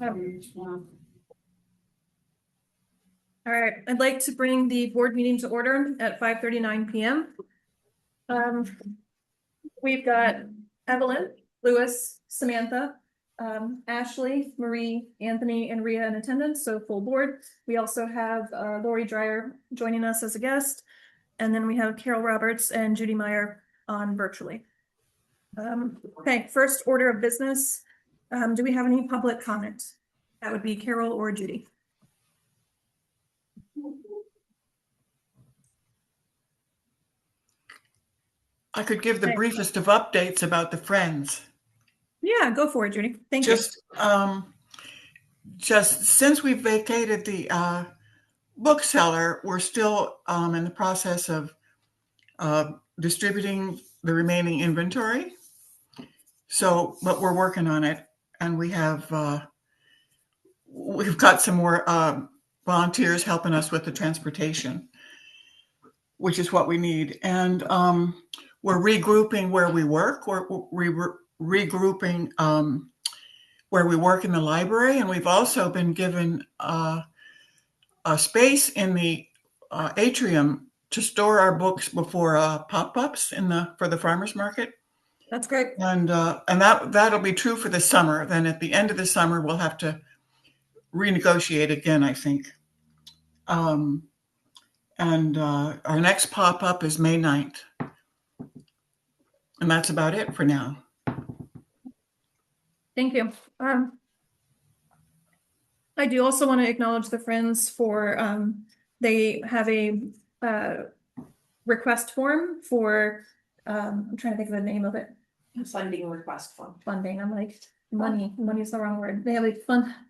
All right, I'd like to bring the board meeting to order at 5:39 p.m. We've got Evelyn, Lewis, Samantha, Ashley, Marie, Anthony, and Rhea in attendance, so full board. We also have Lori Dreyer joining us as a guest, and then we have Carol Roberts and Judy Meyer on virtually. Okay, first order of business. Do we have any public comment? That would be Carol or Judy. I could give the briefest of updates about the Friends. Yeah, go for it, Judy. Thank you. Just since we vacated the bookseller, we're still in the process of distributing the remaining inventory. So, but we're working on it, and we've got some more volunteers helping us with the transportation, which is what we need. And we're regrouping where we work. We're regrouping where we work in the library, and we've also been given a space in the atrium to store our books before pop-ups for the farmers market. That's great. And that'll be true for the summer. Then at the end of the summer, we'll have to renegotiate again, I think. And our next pop-up is May 9th. And that's about it for now. Thank you. I do also want to acknowledge the Friends for, they have a request form for, I'm trying to think of the name of it. Funding request form. Funding, I'm like, money is the wrong word. They have a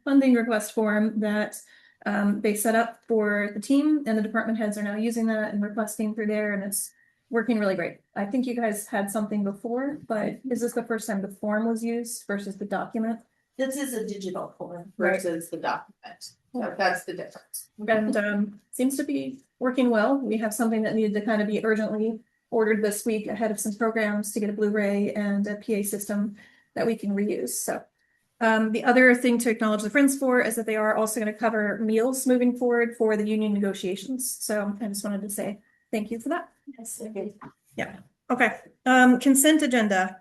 funding request form that they set up for the team, and the department heads are now using that and requesting through there, and it's working really great. I think you guys had something before, but is this the first time the form was used versus the document? This is a digital form versus the document. So that's the difference. And seems to be working well. We have something that needed to kind of be urgently ordered this week ahead of some programs to get a Blu-ray and a PA system that we can reuse. So the other thing to acknowledge the Friends for is that they are also going to cover meals moving forward for the union negotiations. So I just wanted to say thank you for that. Yes, okay. Yeah. Okay. Consent agenda.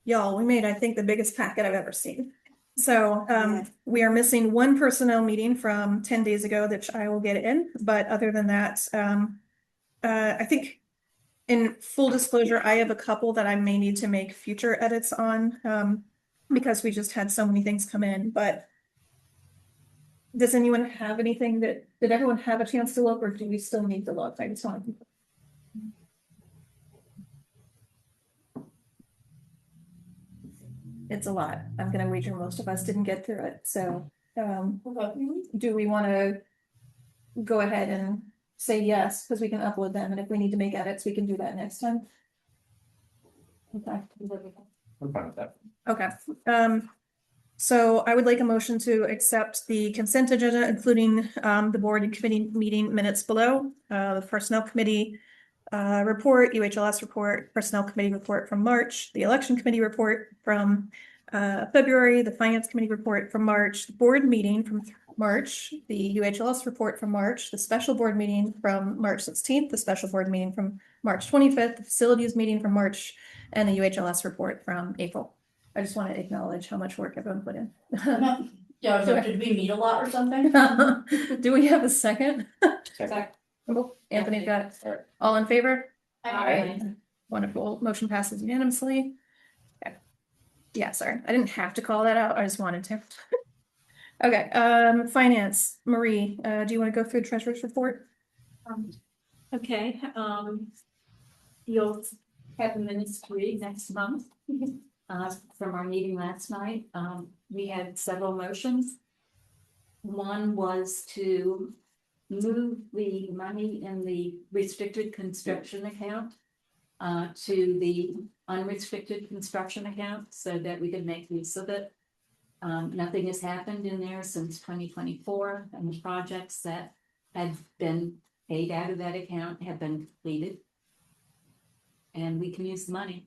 Y'all, we made, I think, the biggest packet I've ever seen. So we are missing one personnel meeting from 10 days ago that I will get in. But other than that, I think in full disclosure, I have a couple that I may need to make future edits on because we just had so many things come in. But does anyone have anything did everyone have a chance to look, or do we still need to look? I just want to. It's a lot. I'm going to wager most of us didn't get through it. So do we want to go ahead and say yes, because we can upload them, and if we need to make edits, we can do that next time? Okay. I'm fine with that. Okay. So I would like a motion to accept the consent agenda, including the board and committee meeting minutes below, the personnel committee report, UHLS report, personnel committee report from March, the election committee report from February, the finance committee report from March, the board meeting from March, the UHLS report from March, the special board meeting from March 16th, the special board meeting from March 25th, the facilities meeting from March, and the UHLS report from April. I just want to acknowledge how much work everyone put in. Yeah, so did we meet a lot or something? Do we have a second? Second. Anthony got it. All in favor? Aye. Wonderful. Motion passes unanimously. Okay. Yeah, sorry. I didn't have to call that out. I just wanted to. Okay. Finance. Marie, do you want to go through the treasurer's report? Okay. You'll have the minutes to read next month. From our meeting last night, we had several motions. One was to move the money in the restricted construction account to the unrestricted construction account so that we could make use of it. Nothing has happened in there since 2024, and the projects that had been paid out of that account have been completed, and we can use the money.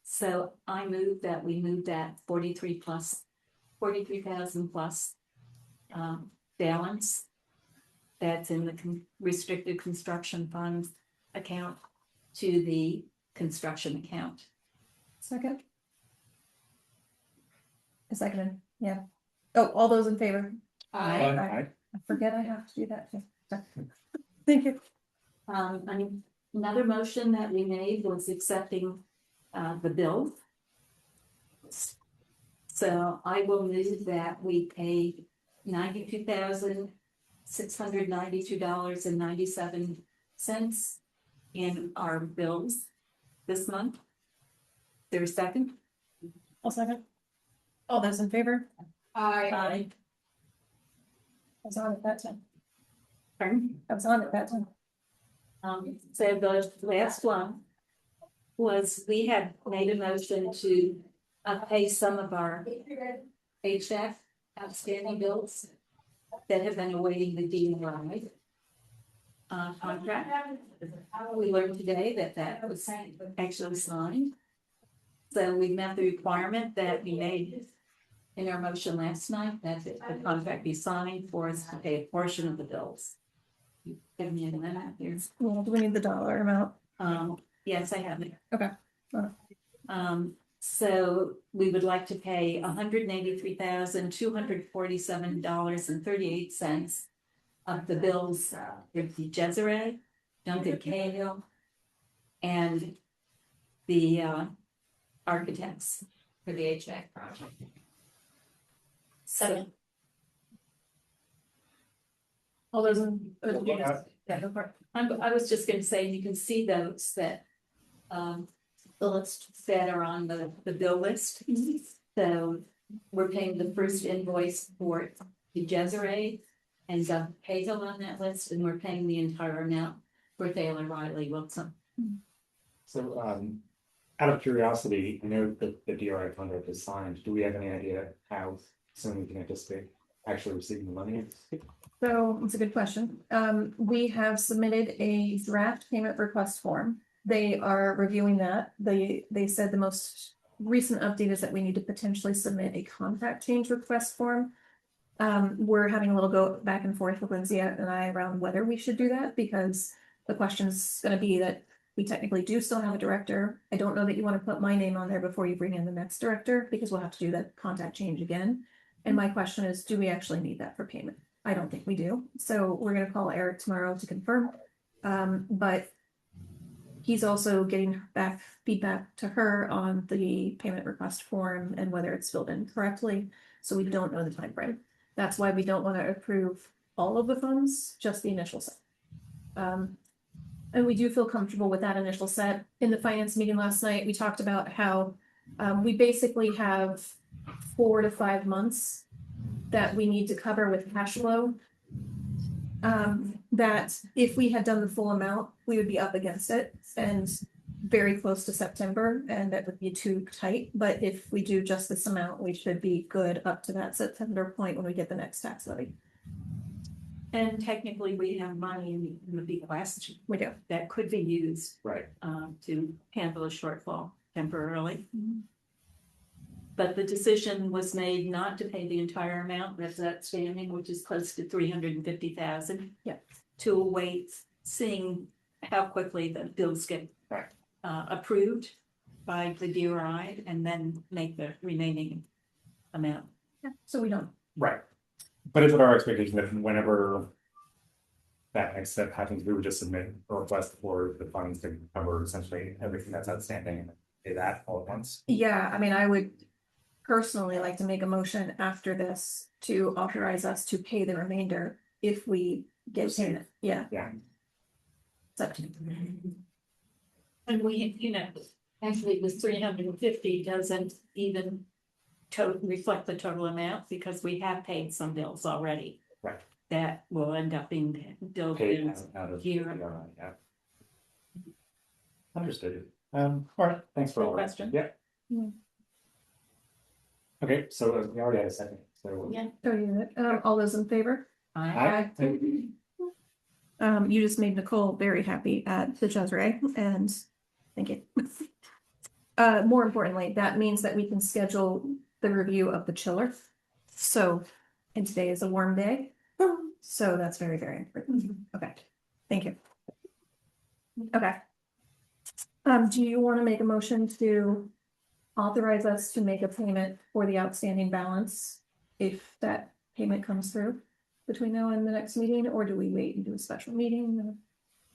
So I move that we move that 43 plus 43,000 plus balance that's in the restricted construction funds account to the construction account. Second. A second, yeah. Oh, all those in favor? Aye. I forget I have to do that too. Thank you. Another motion that we made was accepting the bill. So I will move that we pay $92,692.97 in our bills this month. There's a second? I'll second. All those in favor? Aye. I was on at that time. Pardon? I was on at that time. So the last one was, we had made a motion to pay some of our HVAC outstanding bills that have been awaiting the DNR contract. We learned today that that was actually signed. So we met the requirement that we made in our motion last night, that the contract be signed for us to pay a portion of the bills. Give me a minute here. Well, do we need the dollar amount? Yes, I have it. Okay. So we would like to pay $183,247.38 of the bills with the Desiree, Duncan Cahill, and the architects for the HVAC project. So All those in. Yeah. Yeah, go for it. I was just gonna say, you can see those that the list that are on the bill list. So we're paying the first invoice for the Desiree and Cahill on that list, and we're paying the entire amount for Thaler Riley Wilson. So, out of curiosity, I know that the DRI contract is signed. Do we have any idea how soon we can anticipate actually receiving the money? So it's a good question. We have submitted a draft payment request form. They are reviewing that. They said the most recent update is that we need to potentially submit a contract change request form. We're having a little go back and forth with Lindsay and I around whether we should do that, because the question's gonna be that we technically do still have a director. I don't know that you want to put my name on there before you bring in the next director, because we'll have to do that contact change again. And my question is, do we actually need that for payment? I don't think we do. So we're gonna call Eric tomorrow to confirm. But he's also getting back feedback to her on the payment request form and whether it's filled in correctly. So we don't know the time frame. That's why we don't want to approve all of the funds, just the initial set. And we do feel comfortable with that initial set. In the finance meeting last night, we talked about how we basically have 4 to 5 months that we need to cover with cash flow. That if we had done the full amount, we would be up against it and very close to September, and that would be too tight. But if we do just this amount, we should be good up to that September point when we get the next tax levy. And technically, we have money in the bequest We do. that could be used Right. to handle a shortfall temporarily. Mhm. But the decision was made not to pay the entire amount that's outstanding, which is close to 350,000. Yeah. To await seeing how quickly the bills get approved by the DRI, and then make the remaining amount. Yeah. So we don't. Right. But is it our expectation that whenever that next step happens, we would just submit a request for the funds to cover essentially everything that's outstanding and pay that all at once? Yeah, I mean, I would personally like to make a motion after this to authorize us to pay the remainder if we get payment. Yeah. Yeah. It's up to you. And we, actually it was 350 doesn't even reflect the total amount, because we have paid some bills already. Right. That will end up being billed Paid in out of here. DRI, yeah. Understood. All right, thanks for Good all that. question. Yeah. Yeah. Okay, so we already had a second, so. Yeah. Oh, yeah. All those in favor? Aye. You just made Nicole very happy at the Desiree, and thank you. More importantly, that means that we can schedule the review of the chiller. So, and today is a warm day, so that's very, very important. Okay, thank you. Okay. Do you want to make a motion to authorize us to make a payment for the outstanding balance if that payment comes through between now and the next meeting, or do we wait and do a special meeting?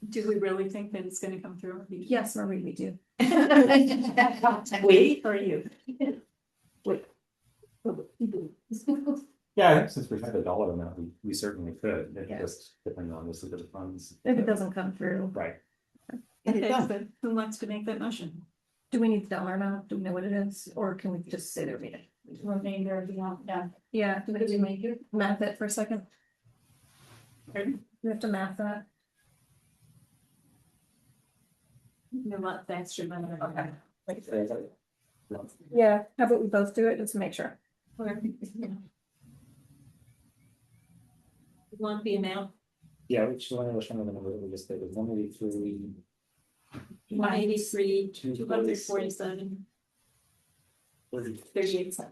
Do we really think that it's gonna come through? Yes, Marie, we do. We or you? Wait. Yeah, I think since we had a dollar amount, we certainly could, it Yeah. just depending on this, the funds. If it doesn't come through, Right, Okay, so who wants to make that motion? do we need the dollar amount? Do we know what it is, or can we just say there meeting? Remainder of the amount, yeah. Yeah, do we have to make it? math it for a second? Pardon? We have to math that. No, what, that's true. Okay. okay. Yeah, how about we both do it, just to make sure. Want the amount? Yeah, which one was trying to remember, we just did, it was 183. 183, 247, 38 cents.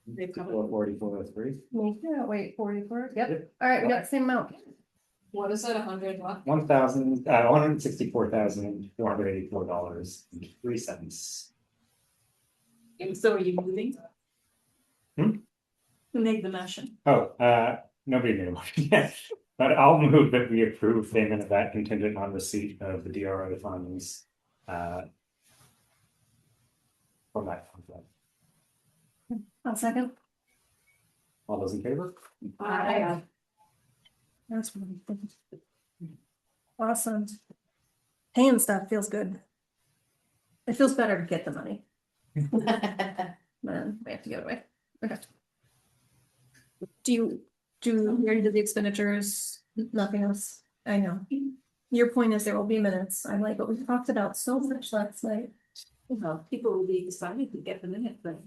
They covered- 4403. Yeah, wait, 44, yep, Yep. all right, we got the same amount. What is it, 100 what? $164,484.03. And so are you moving? Hmm? Who made the motion? Oh, nobody made a motion yet, but I'll move that we approve payment of that contingent on receipt of the DRO funds. From that contract. I'll second. All those in favor? Aye. That's really good. Awesome. Paying stuff feels good. It feels better to get the money, then we have to give it away. Okay. Do you already did the expenditures? Nothing else? I know. Your point is there will be minutes. I'm like, but we talked about so much last night. Well, people will be deciding to get the minute, but.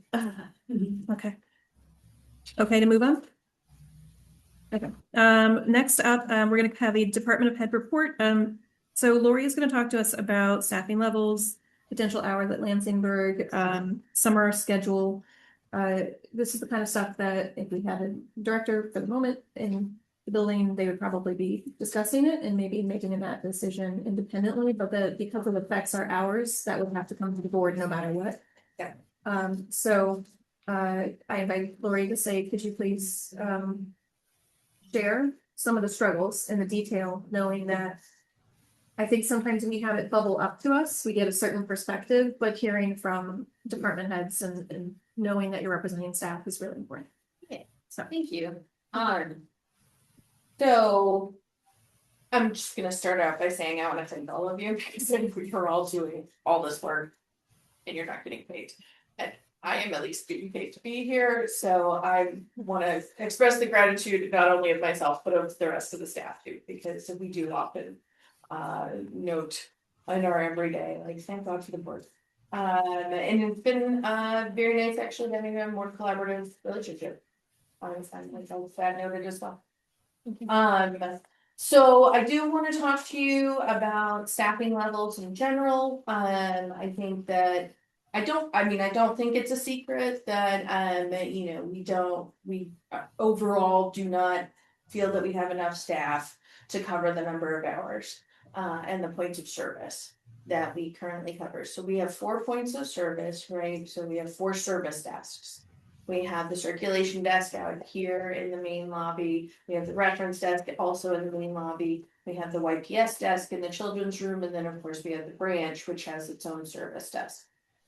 Okay. Okay to move on? Okay, next up, we're gonna have a department of head report. So Lori is gonna talk to us about staffing levels, potential hours at Lansingburg, summer schedule. This is the kind of stuff that if we had a director for the moment in the building, they would probably be discussing it and maybe making that decision independently, but because it affects our hours, that would have to come to the board no matter what. Yeah. So, I invite Lori to say, could you please, share some of the struggles and the detail, knowing that I think sometimes we have it bubble up to us, we get a certain perspective, but hearing from department heads and knowing that you're representing staff is really important. Okay. So, Thank you. So I'm just gonna start out by saying I want to thank all of you because we are all doing all this work and you're not getting paid. And I am at least getting paid to be here, so I want to express the gratitude not only of myself but of the rest of the staff too, because we do often note in our everyday, like thank God for the board. And it's been very nice actually having a more collaborative relationship. I'm like that noted as well. So I do want to talk to you about staffing levels in general. I think that I don't think it's a secret that we overall do not feel that we have enough staff to cover the number of hours and the points of service that we currently cover. So we have 4 points of service, right? So we have 4 service desks. We have the circulation desk out here in the main lobby. We have the reference desk also in the main lobby. We have the YPS desk in the children's room. And then of course we have the branch, which has its own service desk.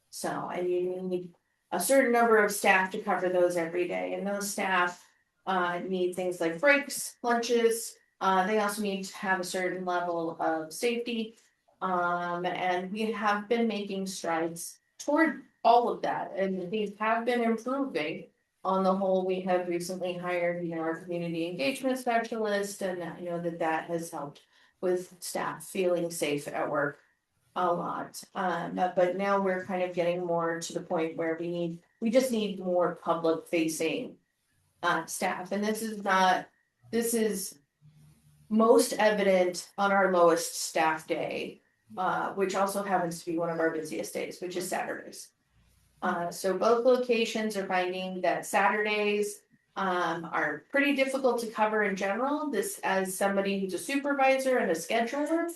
So, and you need a certain number of staff to cover those every day. And those staff need things like breaks, lunches. They also need to have a certain level of safety. And we have been making strides toward all of that, and these have been improving. On the whole, we have recently hired, our community engagement specialist, and that has helped with staff feeling safe at work a lot. But now we're kind of getting more to the point where we need we just need more public facing staff, and this is most evident on our lowest staff day, which also happens to be one of our busiest days, which is Saturdays. So both locations are finding that Saturdays are pretty difficult to cover in general. This, as somebody who's a supervisor and a scheduler,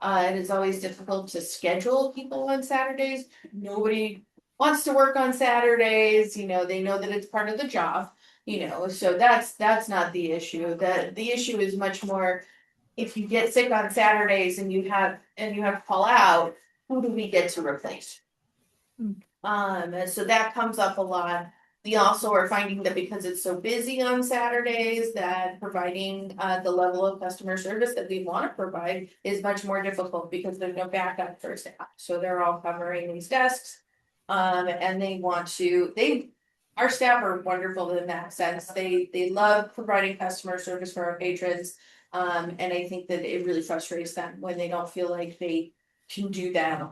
it is always difficult to schedule people on Saturdays. Nobody wants to work on Saturdays, you know, they know that it's part of the job, you know, so that's not the issue. The issue is much more, if you get sick on Saturdays and you have to call out, who do we get to replace? And so that comes up a lot. We also are finding that because it's so busy on Saturdays, that providing the level of customer service that we want to provide is much more difficult because there's no backup for staff. So they're all covering these desks. And our staff are wonderful in that sense. They love providing customer service for our patrons. And I think that it really frustrates them when they don't feel like they can do that,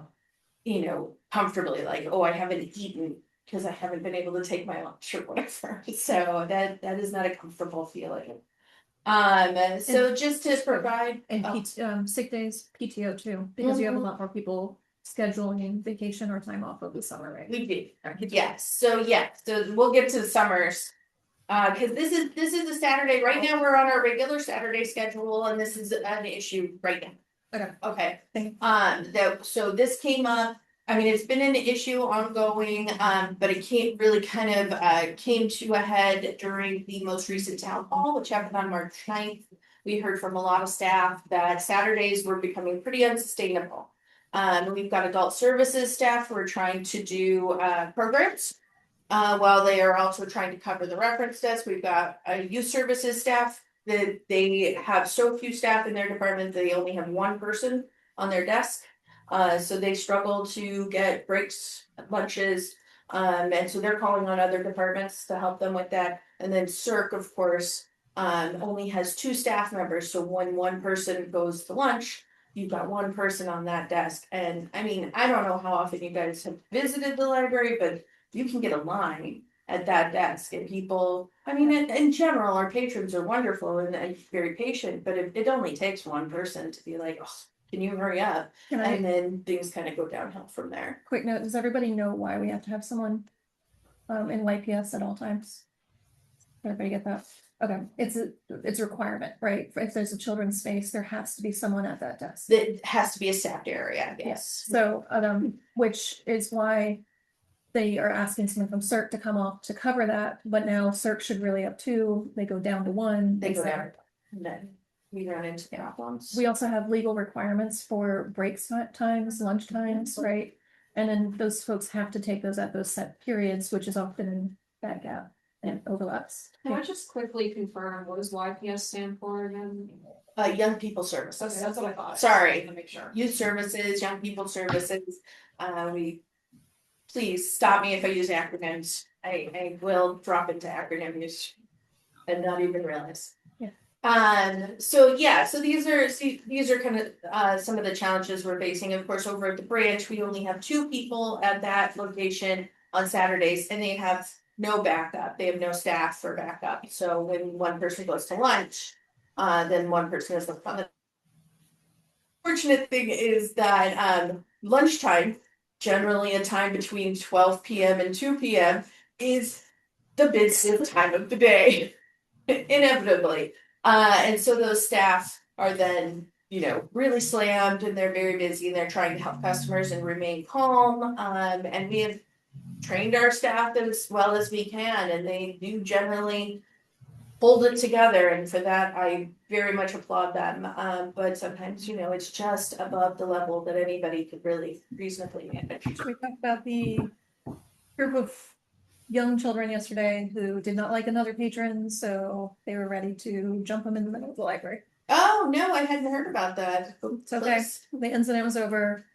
you know, comfortably, like, oh, I haven't eaten because I haven't been able to take my lunch or whatever. So that is not a comfortable feeling. So just to provide And sick days, PTO too, because you have a lot more people scheduling vacation or time off over the summer, right? we do. Yes, so we'll get to the summers. Cause this is a Saturday, right now we're on our regular Saturday schedule and this is an issue right now. Okay. So this came up, I mean, it's been an issue ongoing, but it came to a head during the most recent town hall, which happened on March 9th. We heard from a lot of staff that Saturdays were becoming pretty unsustainable. We've got adult services staff who are trying to do programs. While they are also trying to cover the reference desk, we've got youth services staff that they have so few staff in their department, they only have one person on their desk. So they struggle to get breaks, lunches, and so they're calling on other departments to help them with that. And then CERC, of course, only has 2 staff members. So when one person goes to lunch, you've got one person on that desk. And I mean, I don't know how often you guys have visited the library, but you can get a line at that desk and people, I mean, in general, our patrons are wonderful and very patient, but it only takes one person to be like, oh, can you hurry up? And then things kind of go downhill from there. Quick note, does everybody know why we have to have someone in YPS at all times? Everybody get that? Okay, it's a requirement, right? If there's a children's space, there has to be someone at that desk. It has to be a staffed area, yes. So, which is why they are asking someone from CERC to come off to cover that, but now CERC should really up 2, they go down to 1. They go down, and then we run into problems. We also have legal requirements for breaks times, lunch times, right? And then those folks have to take those at those set periods, which is often in that gap and overlaps. Can I just quickly confirm, what does YPS stand for again? Young people services. That's what I thought. Sorry. To make sure. Youth services, young people services, please stop me if I use acronyms. I will drop into acronyms and not even realize. So these are kind of some of the challenges we're facing. Of course, over at the branch, we only have 2 people at that location on Saturdays, and they have no backup. They have no staff for backup. So when one person goes to lunch, then one person is left on the. Fortunate thing is that lunchtime, generally a time between 12 p.m. and 2 p.m. is the busiest time of the day, inevitably. And so those staff are then, you know, really slammed and they're very busy and they're trying to help customers and remain calm. And we have trained our staff as well as we can, and they do generally hold it together. And for that, I very much applaud them. But sometimes, you know, it's just above the level that anybody could really reasonably manage. We talked about the group of young children yesterday who did not like another patron, so they were ready to jump them in the middle of the library. Oh, no, I hadn't heard about that. It's okay. The incident was over.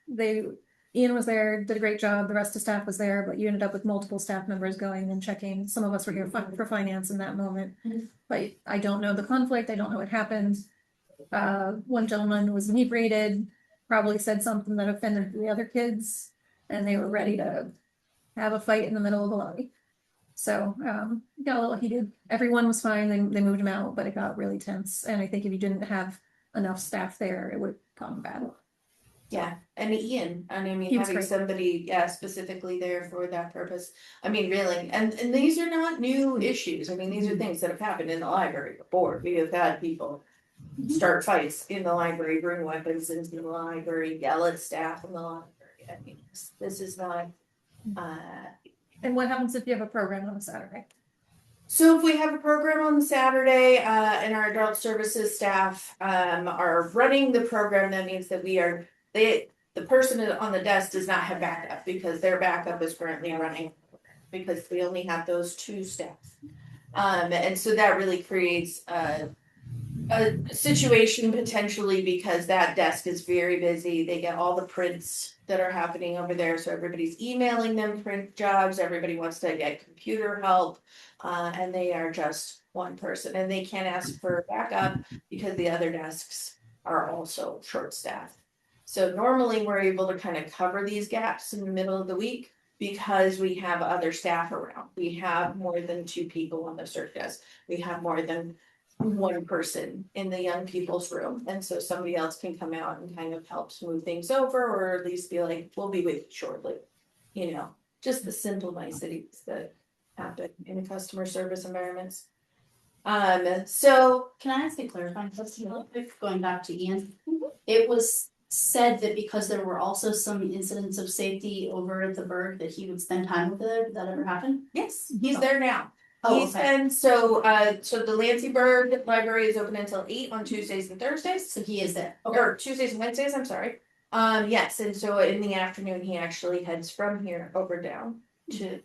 Ian was there, did a great job. The rest of staff was there, but you ended up with multiple staff members going and checking. Some of us were here for finance in that moment. But I don't know the conflict. I don't know what happened. One gentleman was inebriated, probably said something that offended the other kids, and they were ready to have a fight in the middle of the lobby. So, it got a little heated. Everyone was fine. They moved him out, but it got really tense. And I think if you didn't have enough staff there, it would have gone bad. Yeah, and Ian, and I mean, He was having great. somebody, yeah, specifically there for that purpose. I mean, really, and these are not new issues. I mean, these are things that have happened in the library before. We have had people start fights in the library, bring weapons into the library, yell at staff in the library. I mean, this is not, And what happens if you have a program on a Saturday? So if we have a program on Saturday, and our adult services staff, are running the program, that means that the person on the desk does not have backup because their backup is currently running. Because we only have those two staff. And so that really creates a situation potentially because that desk is very busy. They get all the prints that are happening over there. So everybody's emailing them print jobs. Everybody wants to get computer help. And they are just one person and they can't ask for backup because the other desks are also short staffed. So normally we're able to kind of cover these gaps in the middle of the week because we have other staff around. We have more than two people on the circ desk. We have more than one person in the young people's room. And so somebody else can come out and kind of help smooth things over, or at least be like, we'll be with you shortly. You know, just the simple niceties that happen in customer service environments. So Can I ask a clarifying question real quick, going back to Ian? It was said that because there were also some incidents of safety over at the Berg, that he would spend time with it. Did that ever happen? yes, he's there now. Oh, He's okay. been, so the Lansingburg Library is open until 8 on Tuesdays and Thursdays. So he is there. Or Tuesdays and Wednesdays, I'm sorry. Yes, and so in the afternoon, he actually heads from here over down to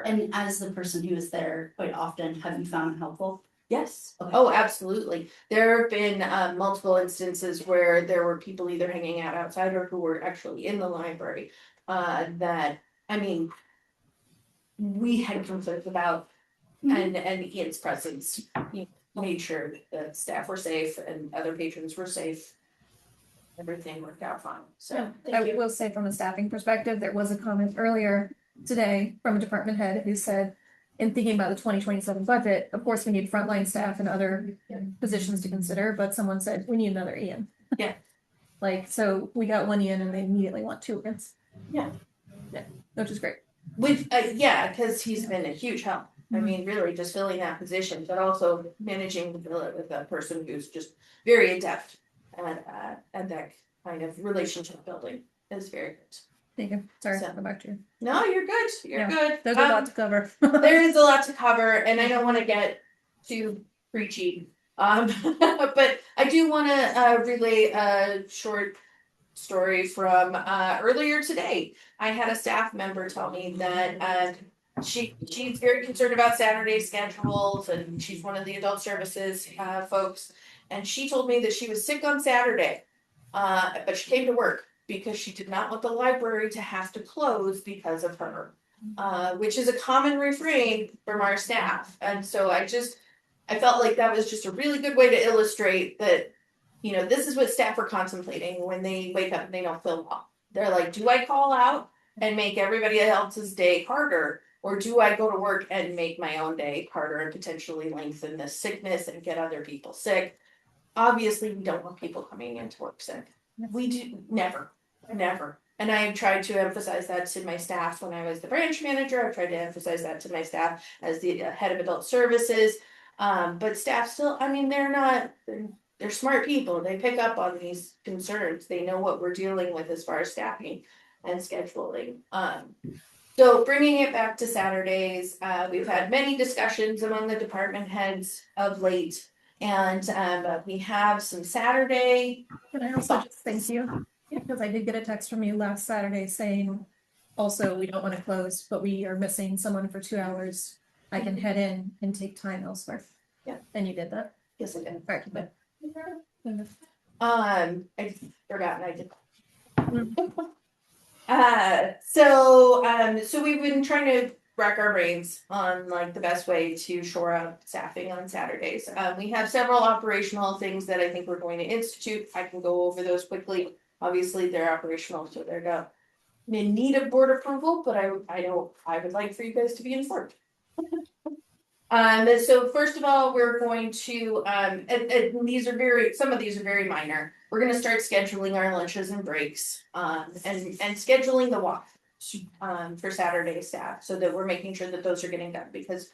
And as the person who is there quite often, have you found it helpful? yes. Okay. Oh, absolutely. There have been multiple instances where there were people either hanging out outside or who were actually in the library. That, I mean, we had concerns about, and Ian's presence, he made sure that staff were safe and other patrons were safe. Everything worked out fine, so. I will say from a staffing perspective, there was a comment earlier today from a department head who said, in thinking about the 2027 budget, of course, we need frontline staff and other positions to consider, but someone said, we need another Ian. Yeah. Like, so we got one Ian and they immediately want two Ians. Yeah. Yeah, which is great. With, yeah, cause he's been a huge help. I mean, really just filling that position, but also managing to fill it with a person who's just very adept at that kind of relationship building is very good. Thank you. Sorry, So- go back to you. No, you're good, you're Yeah, good. There's a lot to cover. There is a lot to cover and I don't wanna get too preachy. But I do wanna relay a short story from earlier today. I had a staff member tell me that she's very concerned about Saturday schedules and she's one of the adult services folks. And she told me that she was sick on Saturday, but she came to work because she did not want the library to have to close because of her, which is a common refrain from our staff. And so I felt like that was just a really good way to illustrate that, you know, this is what staff are contemplating when they wake up and they don't feel well. They're like, do I call out and make everybody else's day harder? Or do I go to work and make my own day harder and potentially lengthen the sickness and get other people sick? Obviously, we don't want people coming into work sick. We do never. And I have tried to emphasize that to my staff when I was the branch manager. I've tried to emphasize that to my staff as the head of adult services. But staff still, I mean, they're smart people. They pick up on these concerns. They know what we're dealing with as far as staffing and scheduling. So bringing it back to Saturdays, we've had many discussions among the department heads of late. And we have some Saturday. Can I also just thank you? Because I did get a text from you last Saturday saying, also, we don't want to close, but we are missing someone for 2 hours. I can head in and take time elsewhere. Yeah. And you did that. Yes, I did. Alright, but. I forgot I did. So we've been trying to rack our brains on like the best way to shore up staffing on Saturdays. We have several operational things that I think we're going to institute. I can go over those quickly. Obviously, they're operational, so they're not in need of board approval, but I would like for you guys to be informed. So first of all, we're going to, and these are some of these are very minor. We're gonna start scheduling our lunches and breaks, and scheduling the walk. For Saturday staff, so that we're making sure that those are getting done, because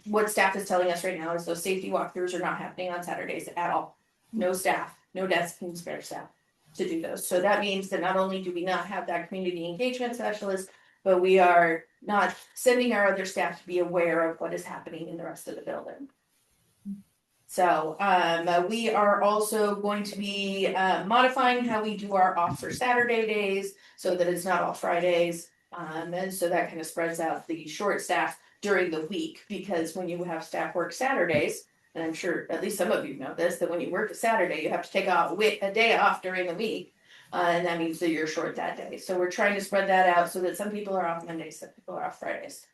what staff is telling us right now is those safety walkthroughs are not happening on Saturdays at all. No staff, no desk and spare staff to do those. So that means that not only do we not have that community engagement specialist, but we are not sending our other staff to be aware of what is happening in the rest of the building. So we are also going to be modifying how we do our off for Saturday days so that it's not all Fridays. And so that kind of spreads out the short staff during the week, because when you have staff work Saturdays, and I'm sure at least some of you know this, that when you work a Saturday, you have to take off a day off during the week. And that means that you're short that day. So we're trying to spread that out so that some people are off Mondays, some people are off Fridays.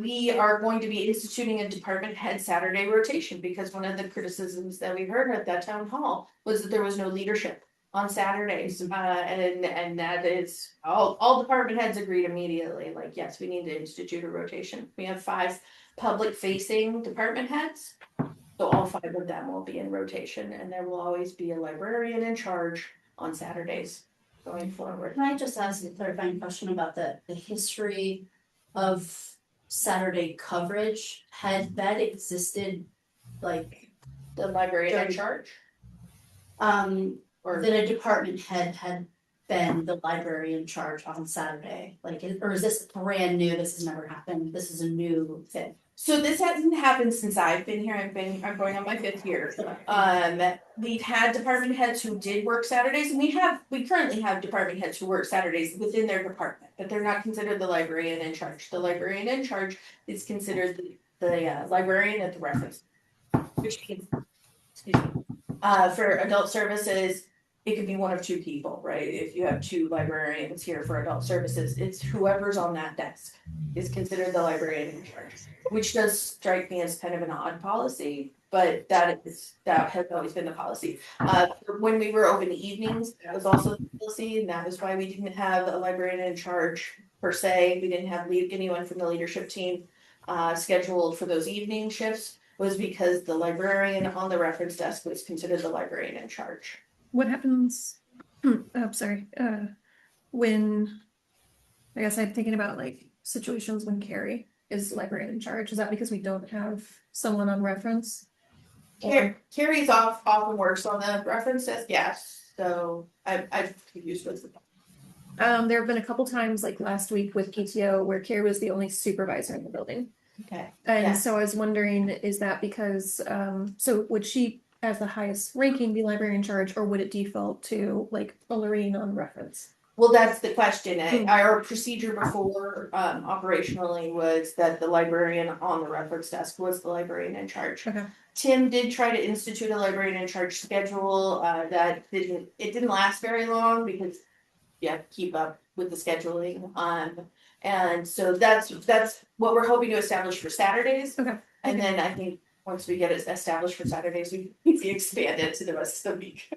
We are going to be instituting a department head Saturday rotation, because one of the criticisms that we heard at that town hall was that there was no leadership on Saturdays. And that is, all department heads agreed immediately, like, yes, we need to institute a rotation. We have 5 public facing department heads. So all 5 of them will be in rotation, and there will always be a librarian in charge on Saturdays going forward. Can I just ask a clarifying question about the history of Saturday coverage? Had that existed, like, The librarian in During- charge? or that a department head had been the library in charge on Saturday? Like, or is this brand new? This has never happened. This is a new thing. So this hasn't happened since I've been here. I'm going on my 5th year. We've had department heads who did work Saturdays, and we currently have department heads who work Saturdays within their department, but they're not considered the librarian in charge. The librarian in charge is considered the librarian at the reference. Which means, excuse me, for adult services, it could be one of 2 people, right? If you have 2 librarians here for adult services, it's whoever's on that desk is considered the librarian in charge, which does strike me as kind of an odd policy, but that has always been the policy. When we were open evenings, that was also the policy, and that was why we didn't have a librarian in charge per se. We didn't have anyone from the leadership team scheduled for those evening shifts, was because the librarian on the reference desk was considered the librarian in charge. What happens, I'm sorry, when, I guess I'm thinking about like situations when Carrie is librarian in charge, is that because we don't have someone on reference? Carrie's often works on the reference desk, yes, so I've confused with the. There have been a couple times, like last week with PTO, where Carrie was the only supervisor in the building. Okay. And Yeah. so I was wondering, is that because, so would she, as the highest ranking, be librarian in charge, or would it default to like a Lorraine on reference? Well, that's the question. Our procedure before operationally was that the librarian on the reference desk was the librarian in charge. Okay. Tim did try to institute a librarian in charge schedule. That didn't last very long, because you have to keep up with the scheduling. And so that's what we're hoping to establish for Saturdays. Okay. And then I think once we get it established for Saturdays, we expand it to the rest of the week.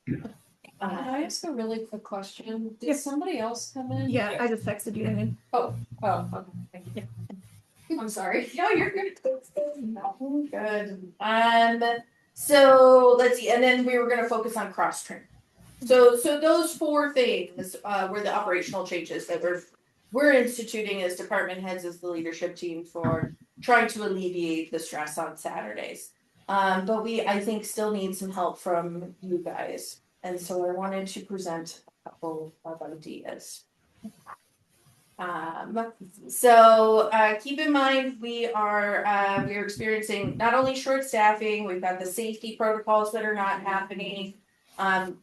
Can I ask a really quick question? Did Yeah. somebody else come in? Yeah, I just texted you, Diane. Oh, okay, thank you. I'm sorry. No, you're good. Good. So let's see, and then we were gonna focus on cross train. So those 4 things were the operational changes that we're instituting as department heads, as the leadership team, for trying to alleviate the stress on Saturdays. But I think still need some help from you guys, and so I wanted to present a couple of ideas. So keep in mind, we are experiencing not only short staffing, we've got the safety protocols that are not happening.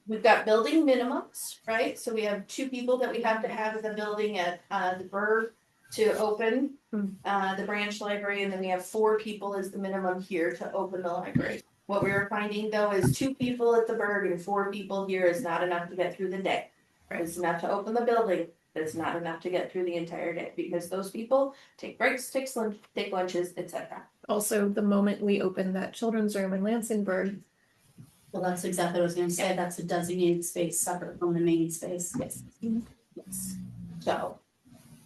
We've got building minimums, right? So we have 2 people that we have to have in the building at the Burr to open the branch library, and then we have 4 people as the minimum here to open the library. What we were finding though is 2 people at the Berg and 4 people here is not enough to get through the day. It's enough to open the building, but it's not enough to get through the entire day, because those people take breaks, take lunches, etc. Also, the moment we open that children's room in Lansingburg, Well, that's exactly what I was gonna say. That's a designated space separate from the main space. Yes. Yes. So,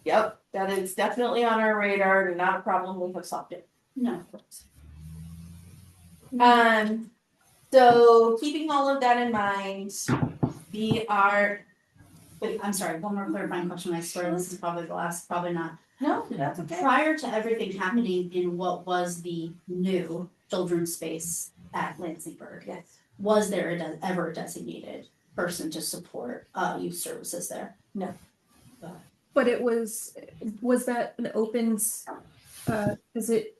Yep, that is definitely on our radar, not a problem, we have solved it. No. So keeping all of that in mind, we are, Wait, I'm sorry, one more clarifying question. I swear this is probably the last, probably not. no, that's okay. Prior to everything happening in what was the new children's space at Lansingburg, Yes. was there ever a designated person to support youth services there? But it was that an open, is it?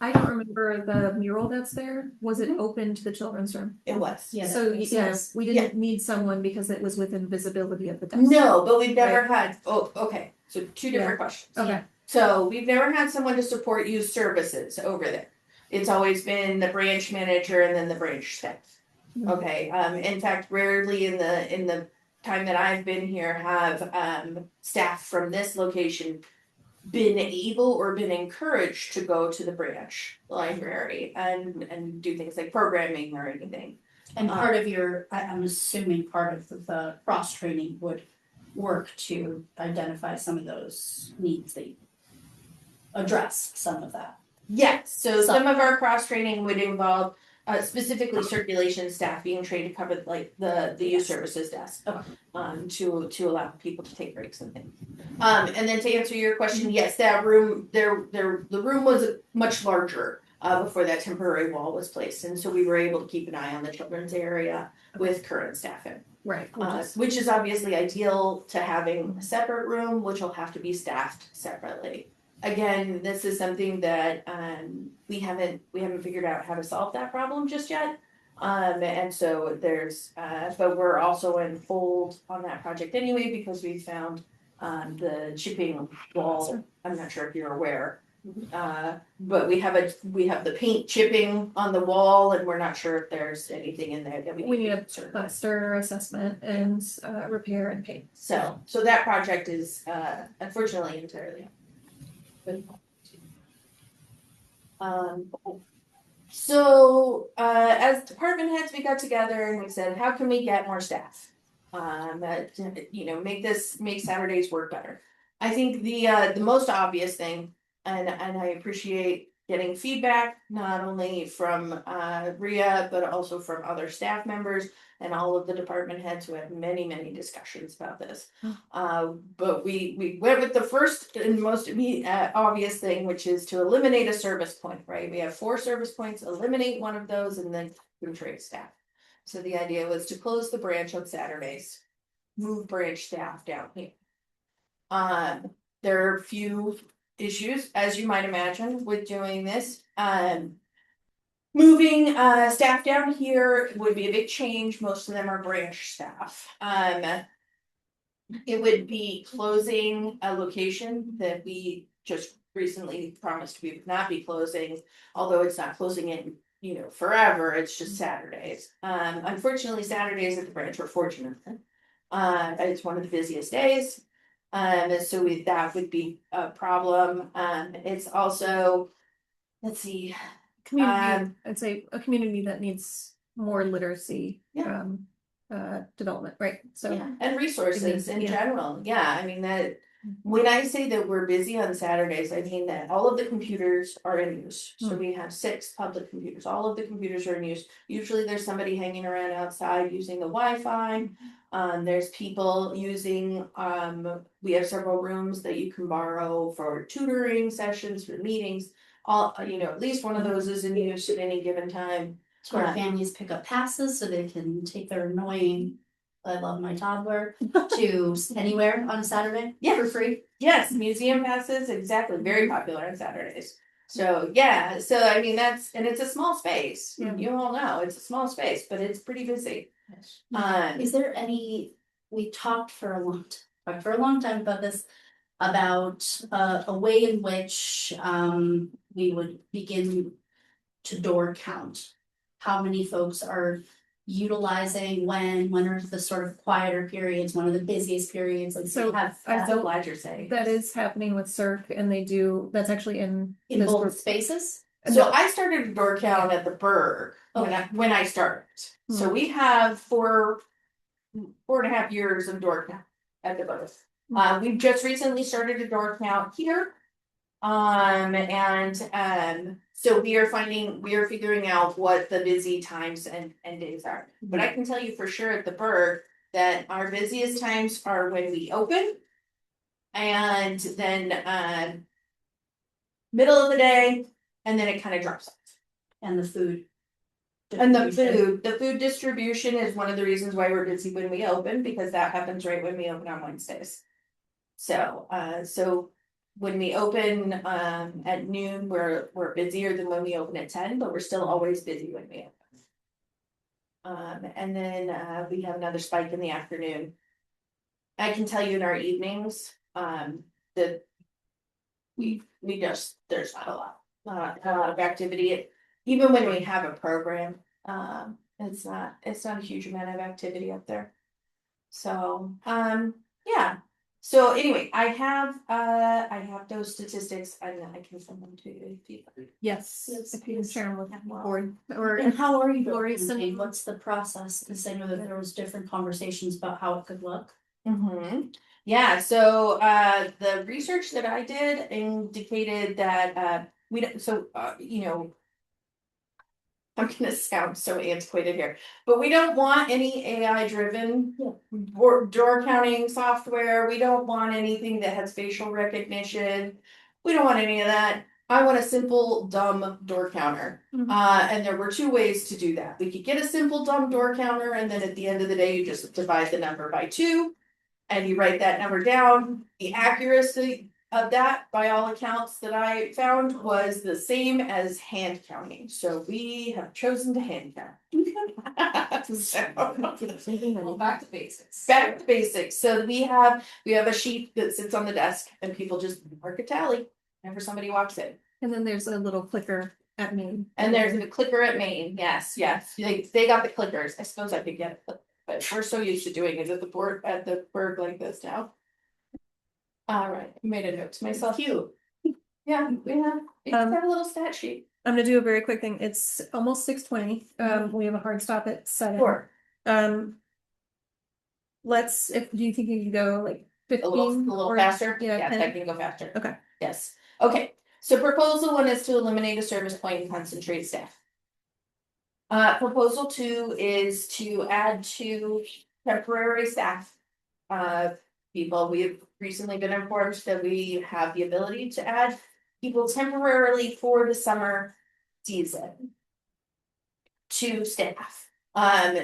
I don't remember the mural that's there. Was it open to the children's room? It was. Yeah, So, that makes yeah, sense. we didn't need someone because it was within visibility of the desk. No, but we've never had, oh, okay, so two different questions. Okay, So we've never had someone to support youth services over there. It's always been the branch manager and then the branch staff. Mhm. Okay, in fact, rarely in the time that I've been here have staff from this location been able or been encouraged to go to the branch library and do things like programming or anything. And part of your, I'm assuming part of the cross training would work to identify some of those needs that you address some of that. Yes, so some of our cross training would involve specifically circulation staff being trained to cover like the youth services desk. Okay. To allow people to take breaks and things. And then to answer your question, yes, that room the room was much larger before that temporary wall was placed, and so we were able to keep an eye on the children's area with current staffing. right. Which is obviously ideal to having a separate room, which will have to be staffed separately. Again, this is something that we haven't figured out how to solve that problem just yet. And so there's but we're also in hold on that project anyway because we found the chipping wall. I'm not sure if you're aware. But we have the paint chipping on the wall and we're not sure if there's anything in there that We need a concerned. plaster assessment and repair and paint. So that project is unfortunately entirely. So as department heads, we got together and we said, how can we get more staff? Make Saturdays work better. I think the most obvious thing, and I appreciate getting feedback not only from Ria but also from other staff members and all of the department heads who had many discussions about this. But we went with the first and most obvious thing, which is to eliminate a service point. Right, we have 4 service points. Eliminate one of those, and then trade staff. So the idea was to close the branch on Saturdays, move branch staff down here. There are a few issues, as you might imagine, with doing this. Moving staff down here would be a big change. Most of them are branch staff. It would be closing a location that we just recently promised we would not be closing, although it's not closing in forever. It's just Saturdays. Unfortunately, Saturdays at the branch are fortunate. It's one of the busiest days. So that would be a problem. It's also, let's see. Community, I'd say a community that needs more literacy. Yeah. Development, right? So Yeah, and resources in Yeah. general. Yeah, I mean that when I say that we're busy on Saturdays, I mean that all of the computers are in use. So we have 6 public computers. All of the computers are in use. Usually there's somebody hanging around outside using the Wi-Fi. There's people using we have several rooms that you can borrow for tutoring sessions, for meetings. At least one of those is in use at any given time. It's where families pick up passes so they can take their annoying, I love my toddler, to anywhere on a Saturday. Yeah. For free. Yes, museum passes, exactly, very popular on Saturdays. So yeah, so I mean it's a small space. Yeah. You all know it's a small space, but it's pretty busy. Is there we talked for a long time about this, about a way in which we would begin to door count. How many folks are utilizing when are the sort of quieter periods, one of the busiest periods, like So, we have I so glad you're saying that is happening with CERC, and that's actually in in this both group. spaces. So I started a door count at the Berg when I started. So we have 4.5 years of door count at the Berg. We've just recently started a door count here. So we are figuring out what the busy times and days are. But I can tell you for sure at the Berg that our busiest times are when we open. And then, middle of the day, and then it kind of drops off. And the food. And the food distribution is one of the reasons why we're busy when we open, because that happens right when we open on Wednesdays. So when we open at noon, we're busier than when we open at 10, but we're still always busy when we open. And then we have another spike in the afternoon. I can tell you in our evenings, that we just, there's not a lot of activity. Even when we have a program, it's not a huge amount of activity up there. So, yeah. So anyway, I have those statistics and I can send them to you if you like. Yes, if you can share them with the board, or And how are you going to say, what's the process? Because I know that there was different conversations about how it could look. Yeah, so the research that I did indicated that we don't, so you know, I'm gonna sound so antiquated here, but we don't want any AI driven or door counting software. We don't want anything that has facial recognition. We don't want any of that. I want a simple, dumb door counter. And there were two ways to do that. We could get a simple, dumb door counter, and then at the end of the day, you just divide the number by 2. And you write that number down. The accuracy of that, by all accounts that I found, was the same as hand counting. So we have chosen to hand count. Well, back to basics. Back to basics. So we have a sheet that sits on the desk and people just mark a tally whenever somebody walks in. and then there's a little clicker at me. And there's a clicker at Maine. Yes. They got the clickers. I suppose I could get it, but we're so used to doing it at the Berg like this now. All right, I made a note to myself. Cute. Yeah, it's got a little stat sheet. I'm gonna do a very quick thing. It's almost 6:20. We have a hard stop at 7. Sure. Do you think you can go like 15? A little or- faster? Yeah, Yeah, 10? I can go faster. Okay. Yes, okay, so proposal 1 is to eliminate a service point and concentrate staff. Proposal 2 is to add 2 temporary staff. People, we have recently been informed that we have the ability to add people temporarily for the summer season to staff.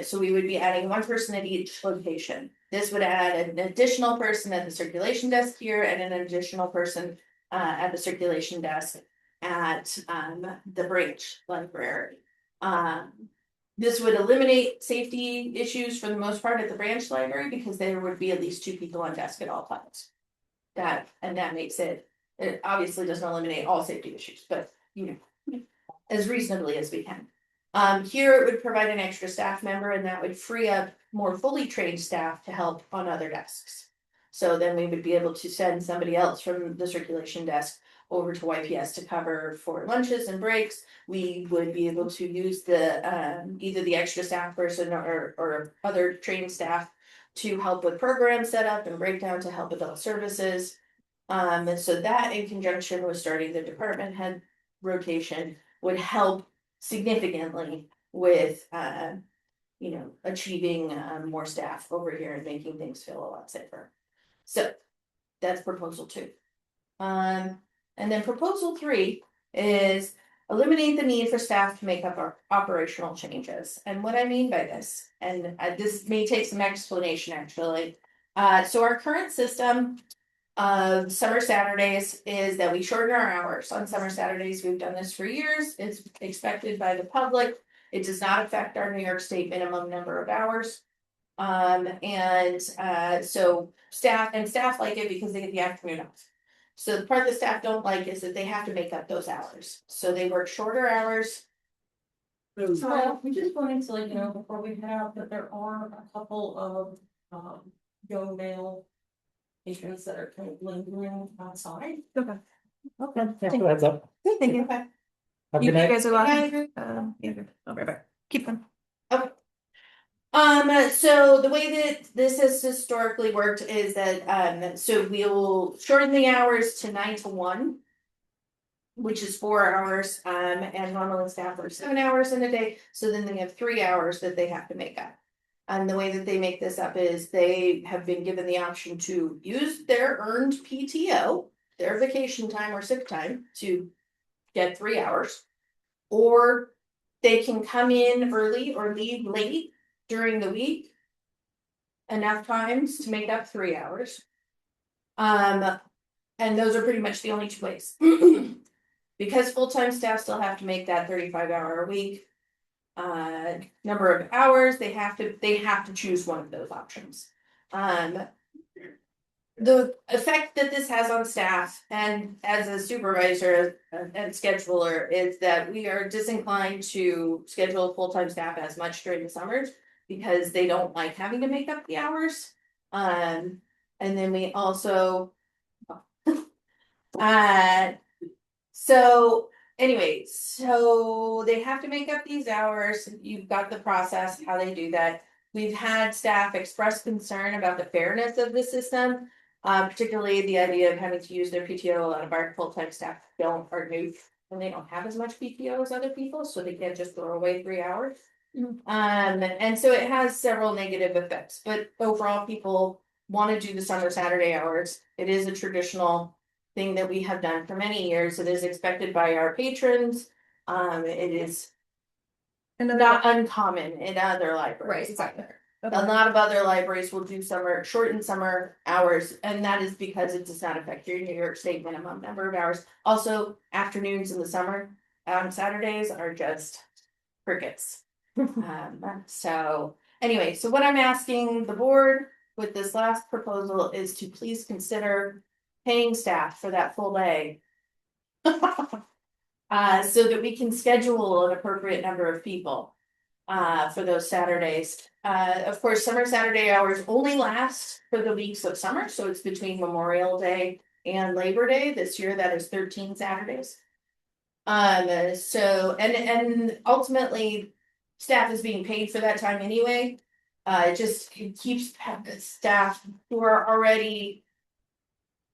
So we would be adding 1 person at each location. This would add an additional person at the circulation desk here and an additional person at the circulation desk at the branch library. This would eliminate safety issues for the most part at the branch library because there would be at least 2 people on desk at all times. That makes it obviously doesn't eliminate all safety issues, but you know, as reasonably as we can. Here it would provide an extra staff member and that would free up more fully trained staff to help on other desks. So then we would be able to send somebody else from the circulation desk over to YPS to cover for lunches and breaks. We would be able to use the either the extra staff person or other trained staff to help with program setup and breakdown to help adult services. And so that in conjunction with starting the department head rotation would help significantly with achieving more staff over here and making things feel a lot safer. So that's proposal 2. And then proposal 3 is eliminate the need for staff to make up our operational changes. And what I mean by this, and this may take some explanation actually. So our current system of summer Saturdays is that we shorten our hours on summer Saturdays. We've done this for years. It's expected by the public. It does not affect our New York State minimum number of hours. So staff like it because they get the afternoon off. So the part the staff don't like is that they have to make up those hours. So they work shorter hours. So we just wanted to let you know before we head out that there are a couple of young male patrons that are kind of lingering outside. Okay. Thanks for the heads up. Thank you. Okay. Have a You good night. guys are welcome. Bye. Yeah, good. I'll be right back. Keep them. So the way that this has historically worked is that, so we'll shorten the hours to 9 to 1. Which is 4 hours, and normally staff are 7 hours in a day, so then they have 3 hours that they have to make up. And the way that they make this up is they have been given the option to use their earned PTO, their vacation time or sick time to get 3 hours. Or they can come in early or leave late during the week. Enough times to make up 3 hours. And those are pretty much the only two ways. Because full-time staff still have to make that 35-hour a week. Number of hours, they have to choose one of those options. The effect that this has on staff and as a supervisor and scheduler is that we are disinclined to schedule full-time staff as much during the summers because they don't like having to make up the hours. And then we also so anyway, so they have to make up these hours. You've got the process, how they do that. We've had staff express concern about the fairness of the system, particularly the idea of having to use their PTO. A lot of our full-time staff are new and they don't have as much PTO as other people, so they can't just throw away 3 hours. And so it has several negative effects, but overall people want to do the summer Saturday hours. It is a traditional thing that we have done for many years. It is expected by our patrons. It is not uncommon in other libraries. Right, exactly. A lot of other libraries will do shortened summer hours, and that is because it does not affect your New York State minimum number of hours. Also, afternoons in the summer on Saturdays are just crickets. So anyway, so what I'm asking the board with this last proposal is to please consider paying staff for that full day. So that we can schedule an appropriate number of people for those Saturdays. Of course, summer Saturday hours only last for the weeks of summer, so it's between Memorial Day and Labor Day. This year that is 13 Saturdays. So and ultimately staff is being paid for that time anyway. It keeps staff who are already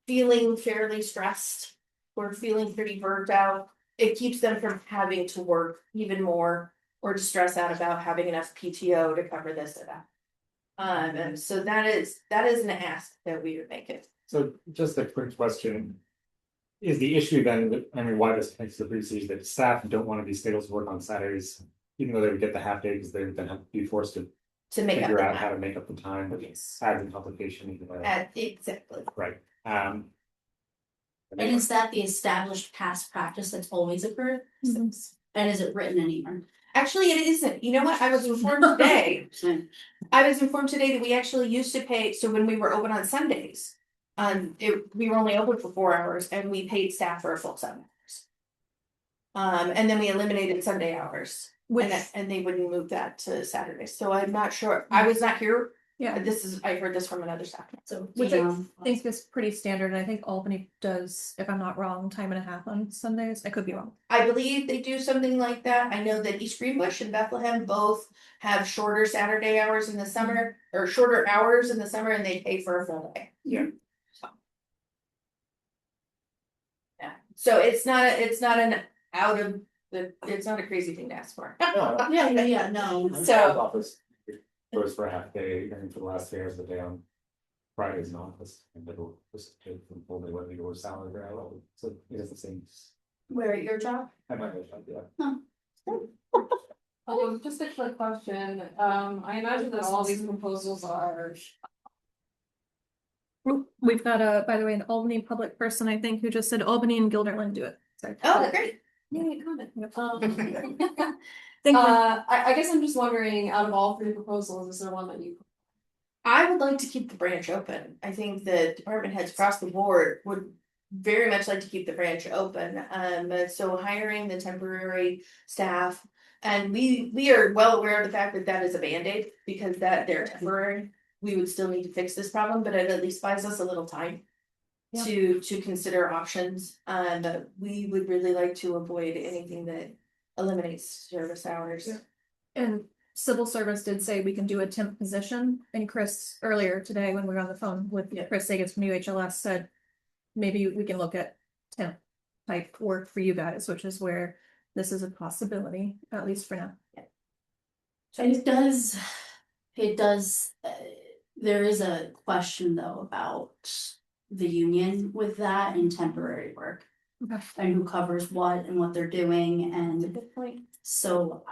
feeling fairly stressed or feeling pretty burnt out. It keeps them from having to work even more or to stress out about having enough PTO to cover this or that. And so that is an ask that we would make it. So just a quick question. Is the issue then, I mean, why this makes the precinct that staff don't want to be scheduled to work on Saturdays, even though they would get the half day because they would then have to be forced to Make figure up out the how time. to make up the time. Yes. Adds in complication either way. Exactly. Right. And is that the established past practice that's always occurred? Mhm. And is it written anywhere? Actually, it isn't. You know what? I was informed today. I was informed today that we actually used to pay, so when we were open on Sundays, we were only open for 4 hours and we paid staff for a full 7 hours. And then we eliminated Sunday hours. And they wouldn't move that to Saturdays. So I'm not sure. I was not here. Yeah, I heard this from another staff. So, which I think is pretty standard, and I think Albany does, if I'm not wrong, 1.5 on Sundays. I could be wrong. I believe they do something like that. I know that East Greenbush and Bethlehem both have shorter Saturday hours in the summer or shorter hours in the summer and they pay for a full day. Yeah. So it's not it's not a crazy thing to ask for. yeah, no. So- Office goes for a half day and for the last 3 hours of the day on Fridays in office and it'll just take from full day whether you go salary or hourly. So it's the same. Where at your job? I might have done that. Just a quick question, I imagine that all these proposals are. We've got by the way, an Albany public person, I think, who just said Albany and Guilderland do it. Sorry. Oh, great. Yay, comment. I Thank you. guess I'm just wondering, out of all 3 proposals, is there one that you? I would like to keep the branch open. I think the department heads across the board would very much like to keep the branch open. So hiring the temporary staff, and we are well aware of the fact that that is a Band-Aid because that they're temporary. We would still need to fix this problem, but it at least buys us a little time Yeah. to consider options. And we would really like to avoid anything that eliminates service hours. Yeah. And civil service did say we can do a temp position, and Chris, earlier today, when we were on the phone with Chris Sagas from UHLS, said maybe we can look at temp type work for you guys, which is where this is a possibility, at least for now. And it does, there is a question though about the union with that and temporary work. Okay. And who covers what and what they're doing, and Good point. so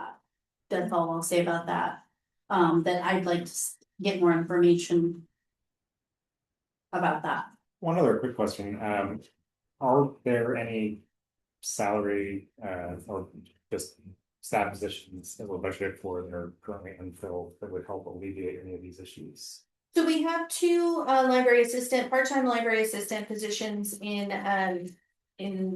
that's all I'll say about that. That I'd like to get more information about that. One other quick question, are there any salary, or just staff positions that were budgeted for that are currently unfilled that would help alleviate any of these issues? So we have two library assistant, part-time library assistant positions in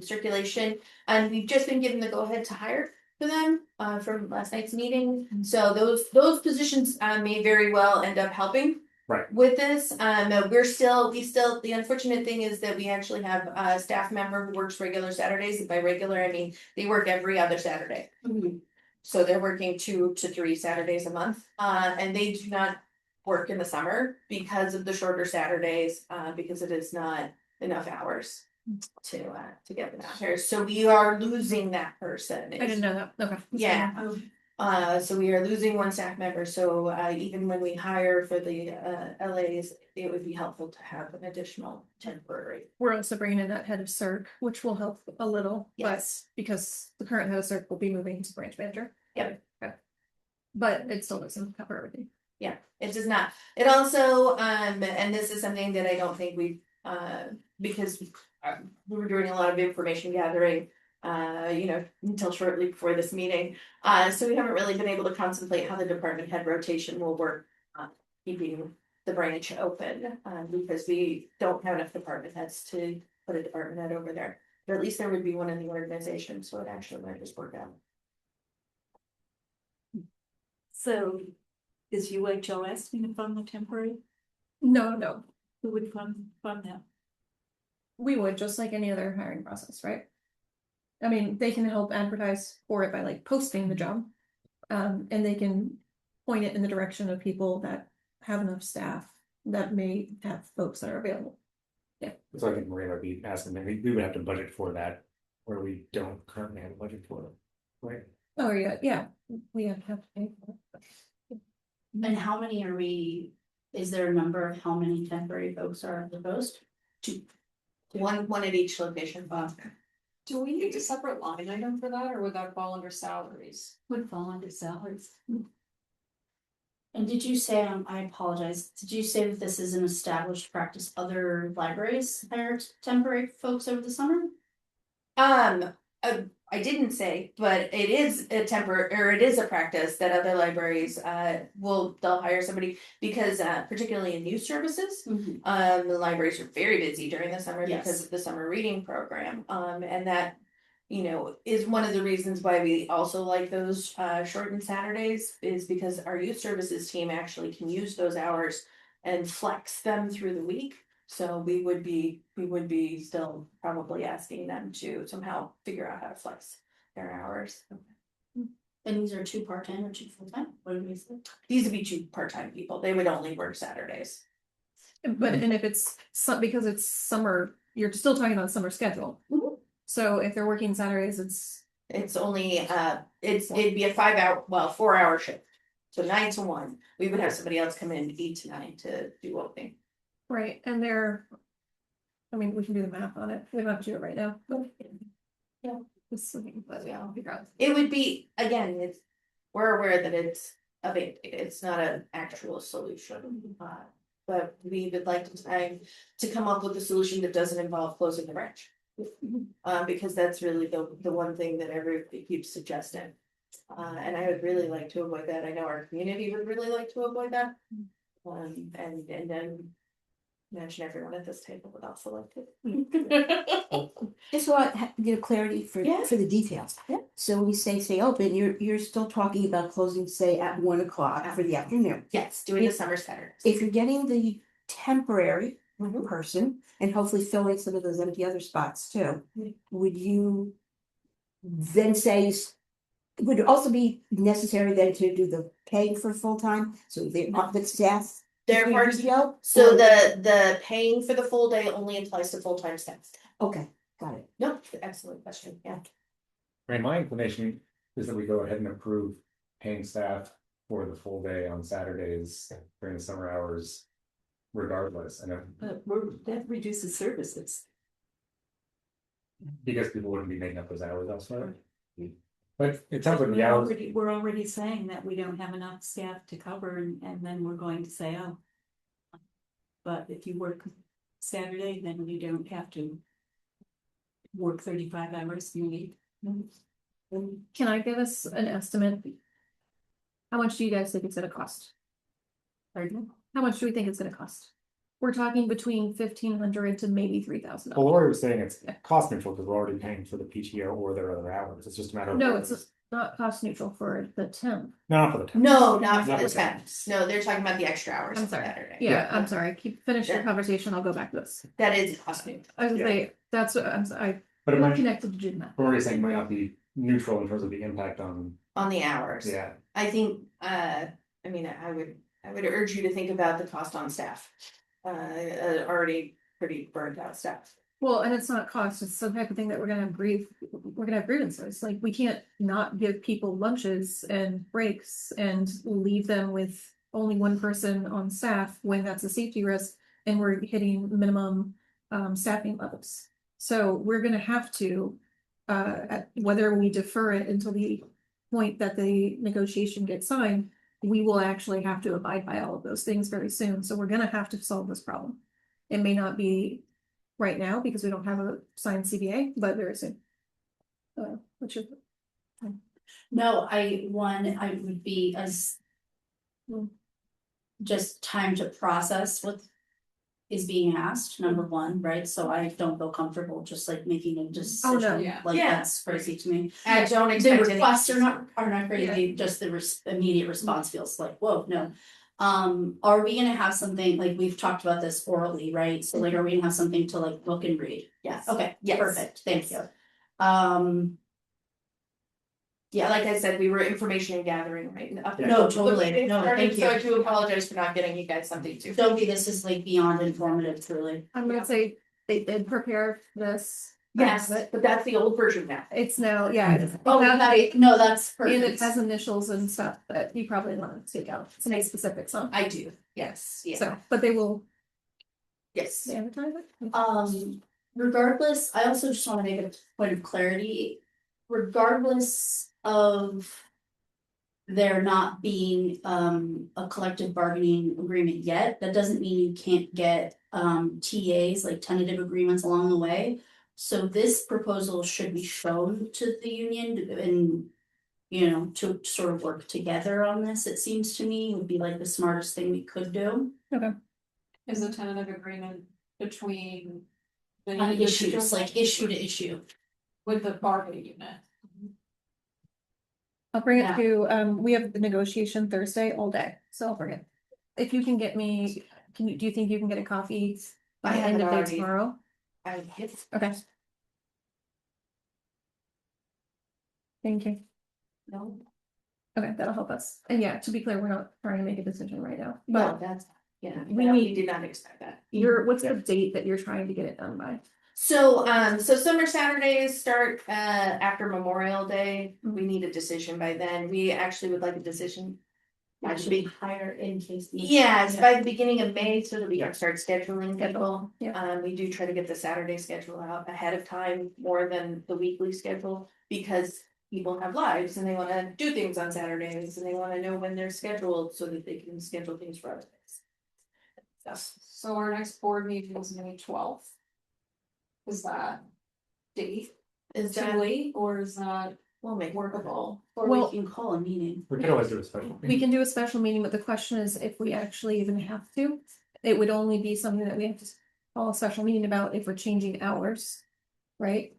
circulation, and we've just been given the go-ahead to hire for them from last night's meeting. So those positions may very well end up helping. Right. With this, the unfortunate thing is that we actually have a staff member who works regular Saturdays, and by regular, I mean, they work every other Saturday. So they're working 2 to 3 Saturdays a month, and they do not work in the summer because of the shorter Saturdays, because it is not enough hours to get them out here. So we are losing that person. I didn't know that, okay. Yeah. So we are losing one staff member, so even when we hire for the LAs, it would be helpful to have an additional temporary. We're also bringing in that head of CERC, which will help a little, but Yes. because the current head of CERC will be moving to branch manager. Yep. Okay. But it still doesn't cover everything. Yeah, it does not. It also, and this is something that I don't think we, because we were doing a lot of information gathering, until shortly before this meeting. So we haven't really been able to contemplate how the department head rotation will work, keeping the branch open, because we don't have enough department heads to put a department head over there. But at least there would be one in the organization, so it actually might just work out. So is UHLS going to fund the temporary? No, Who would fund that? we would, just like any other hiring process, right? I mean, they can help advertise for it by like posting the job. And they can point it in the direction of people that have enough staff that may have folks that are available. So I think Maria would be asking, maybe we would have to budget for that, where we don't currently have a budget for it, right? Oh, yeah, we have to pay for it. And how many are we, is there a number of how many temporary folks are proposed? One at each location. Do we need a separate line item for that, or would that fall under salaries? Would fall under salaries. And did you say, I apologize, did you say that this is an established practice, other libraries hire temporary folks over the summer? I didn't say, but it is a it is a practice that other libraries they'll hire somebody because particularly in youth services, the libraries are very busy during the summer Yes. because of the summer reading program. And that, is one of the reasons why we also like those shortened Saturdays, is because our youth services team actually can use those hours and flex them through the week. So we would be still probably asking them to somehow figure out how to flex their hours. And these are 2 part-time or 2 full-time? What did we say? These would be 2 part-time people. They would only work Saturdays. But, and if it's because it's summer, you're still talking about summer schedule. So if they're working Saturdays, It's only it'd be a 4-hour shift. So 9 to 1. We would have somebody else come in 8 to 9 to do opening. right, and we can do the math on it, we don't have to do it right now. Yeah. But yeah, I'll figure out. It would be, again, we're aware that it's not an actual solution. But we would like to come up with a solution that doesn't involve closing the branch. Because that's really the one thing that everybody keeps suggesting. And I would really like to avoid that. I know our community would really like to avoid that. And then imagine everyone at this table would also like to. Just so I get clarity for Yeah. the details. Yeah. So when we stay open, you're still talking about closing, say, at 1 o'clock for the afternoon. Yes, doing the summer Saturdays. If you're getting the temporary Mhm. person and hopefully filling some of those empty other spots too, Mhm. would you then say Would it also be necessary then to do the pay for full-time, so they're not the staff? They're do part, PTO? so Or- the paying for the full day only applies to full-time staff. Okay, got it. No, excellent question, yeah. I mean, my inclination is that we go ahead and approve paying staff for the full day on Saturdays during the summer hours. Regardless, and But that reduces services. because people wouldn't be making up those hours elsewhere. But it sounds like the hours, We're already saying that we don't have enough staff to cover and then we're going to say, oh. But if you work Saturday, then you don't have to. Work 35 hours you need. Can I give us an estimate? How much do you guys think it's gonna cost? Pardon? How much do we think it's gonna cost? We're talking between 1,500 to maybe $3,000. well, Lori was saying it's cost neutral because we're already paying for the PTO or their other hours. It's just a matter of. No, it's not cost neutral for the temp. Not for the temps. No, not for Not the for temps. No, they're talking about the extra hours I'm on sorry. Saturday. Yeah, I'm sorry. Finish your Yeah. conversation. I'll go back to this. That is cost neutral. I was Yeah. gonna say, that's what I'm sorry. But it I'm might, connected to Jim now. Lori's saying it might not be neutral in terms of the impact on, On the hours. yeah. I think, I mean, I would urge you to think about the cost on staff. Already pretty burnt out staff. Well, and it's not cost, it's some type of thing that we're gonna have grievances, like, we can't not give people lunches and breaks and leave them with only one person on staff when that's a safety risk, and we're hitting minimum staffing levels. So we're gonna have to, whether we defer it until the point that the negotiation gets signed, we will actually have to abide by all of those things very soon, so we're gonna have to solve this problem. It may not be right now because we don't have a signed CBA, but very soon. What's your? No, I would be as. Just time to process what is being asked, number one, right? So I don't feel comfortable just like making a decision, yeah. like Yeah. that's crazy to me. I don't The expect any. requests are not crazy, just the immediate response feels like, whoa, no. Are we gonna have something, like, we've talked about this orally, right? So like, are we gonna have something to like look and read? Yes. Okay, Yes. perfect, thank you. Yeah, like I said, we were information gathering right now. No, totally. No, thank So I you. do apologize for not getting you guys something too. Sophie, this is like beyond informative, truly. I'm gonna say they did prepare this. Yes, But but that's the old version now. it's now, yeah. it's- Oh, no, that's And it perfect. has initials and stuff that you probably want to take out, some specifics on. I do, yes, yeah, So, but they will yes. advertise it. Regardless, I also just wanna make a point of clarity, regardless of. There not being a collective bargaining agreement yet, that doesn't mean you can't get TAs, like tentative agreements along the way. So this proposal should be shown to the union and. You know, to sort of work together on this, it seems to me would be like the smartest thing we could do. Is a tentative agreement between. The On issues, individuals like issue to issue. with the bargaining unit. I'll bring it Yeah. to, we have the negotiation Thursday all day, so I'll bring it. If you can get me, do you think you can get a coffee by I have end it of day already. tomorrow? I guess. Okay. Thank you. No, Okay, that'll help us. And yeah, to be clear, we're not trying to make a decision right now, no, but that's, yeah, We we need- did not expect that. what's the date that you're trying to get it done by? So, so summer Saturdays start, after Memorial Day, we need a decision by then, we actually would like a decision. That should be higher in case. Yeah, it's by the beginning of May, so that we can start scheduling people. Yeah. We do try to get the Saturday schedule out ahead of time, more than the weekly schedule, because people have lives and they wanna do things on Saturdays and they wanna know when they're scheduled so that they can schedule things for other days. So our next board meeting is May 12th. Is that date Is too that, late or is that we'll make workable? Or Well- we can call a meeting. We could always do a special. We can do a special meeting, but the question is if we actually even have to. It would only be something that we have to call a special meeting about if we're changing hours, right?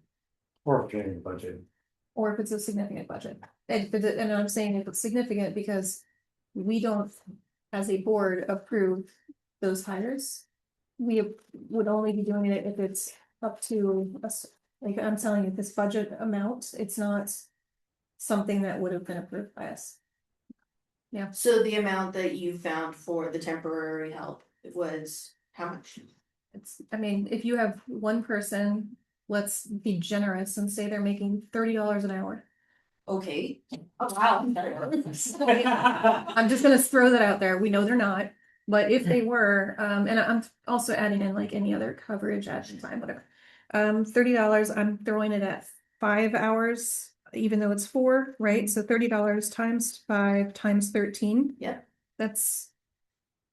Or changing the budget. Or if it's a significant budget. And I'm saying if it's significant because we don't, as a board, approve those hires. We would only be doing it if it's up to us, like I'm telling you, this budget amount, it's not something that would have been approved by us. So the amount that you found for the temporary help was how much? It's, I mean, if you have one person, let's be generous and say they're making $30 an hour. Okay. Oh, wow. I'm just gonna throw that out there. We know they're not, but if they were, and I'm also adding in like any other coverage at the time, whatever. $30, I'm throwing it at 5 hours, even though it's 4, right? So $30 times 5 times 13. Yeah. That's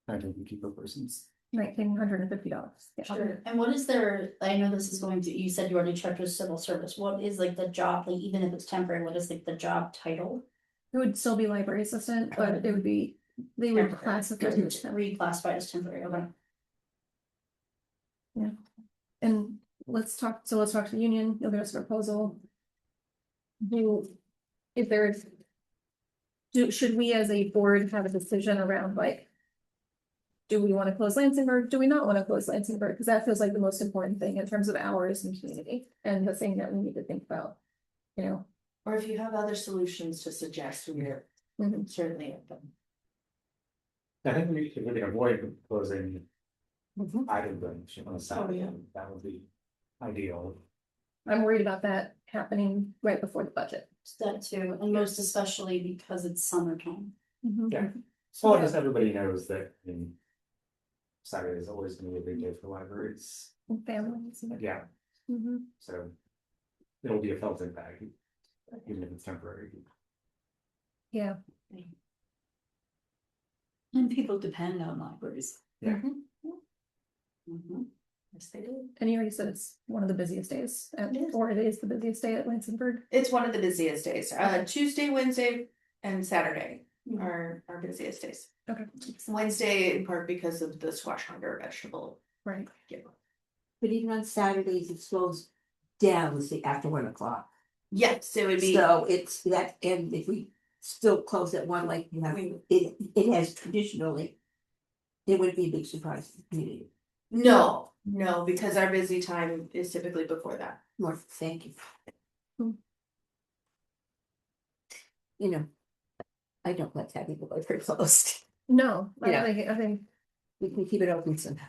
I think we keep a person's. $1,950. Yeah. Sure, and what is their, I know this is going to, you said you already checked with civil service, what is like the job, like even if it's temporary, what is like the job title? It would still be library assistant, but it would be, they would Temporary. classify it as temporary. Reclassified as temporary, okay. And let's talk to the union, you'll get us a proposal. If there is. Should we as a board have a decision around like? Do we want to close Lansingburg? Do we not want to close Lansingburg? Because that feels like the most important thing in terms of hours and community and the thing that we need to think about. You know. Or if you have other solutions to suggest, we're certainly open. I think we can avoid closing Mhm. item branch on a Saturday, yeah. that would be ideal. I'm worried about that happening right before the budget. That too, and most especially because it's summertime. Yeah. Well, just everybody knows that, I mean, Saturday is always gonna be a big day for libraries, And families. yeah, Mhm. so. It'll be a felt impact, even if it's temporary. Yeah. And people depend on libraries. Yeah. Yes, they do. And you already said it's one of the busiest days, It is. or it is the busiest day at Lansingburg. It's one of the busiest days. Tuesday, Wednesday, and Saturday are our busiest days. Okay. Wednesday in part because of the squash hunger vegetable. Right. But even on Saturdays, it slows down, say, after 1 o'clock. Yes, it would be. So it's that, and if we still close at 1, like you have, it has traditionally. It would be a big surprise to the community. No, because our busy time is typically before that. More, thank you. Hmm. You know, I don't like having the library closed. No, Yeah. I think, We can keep it open somehow.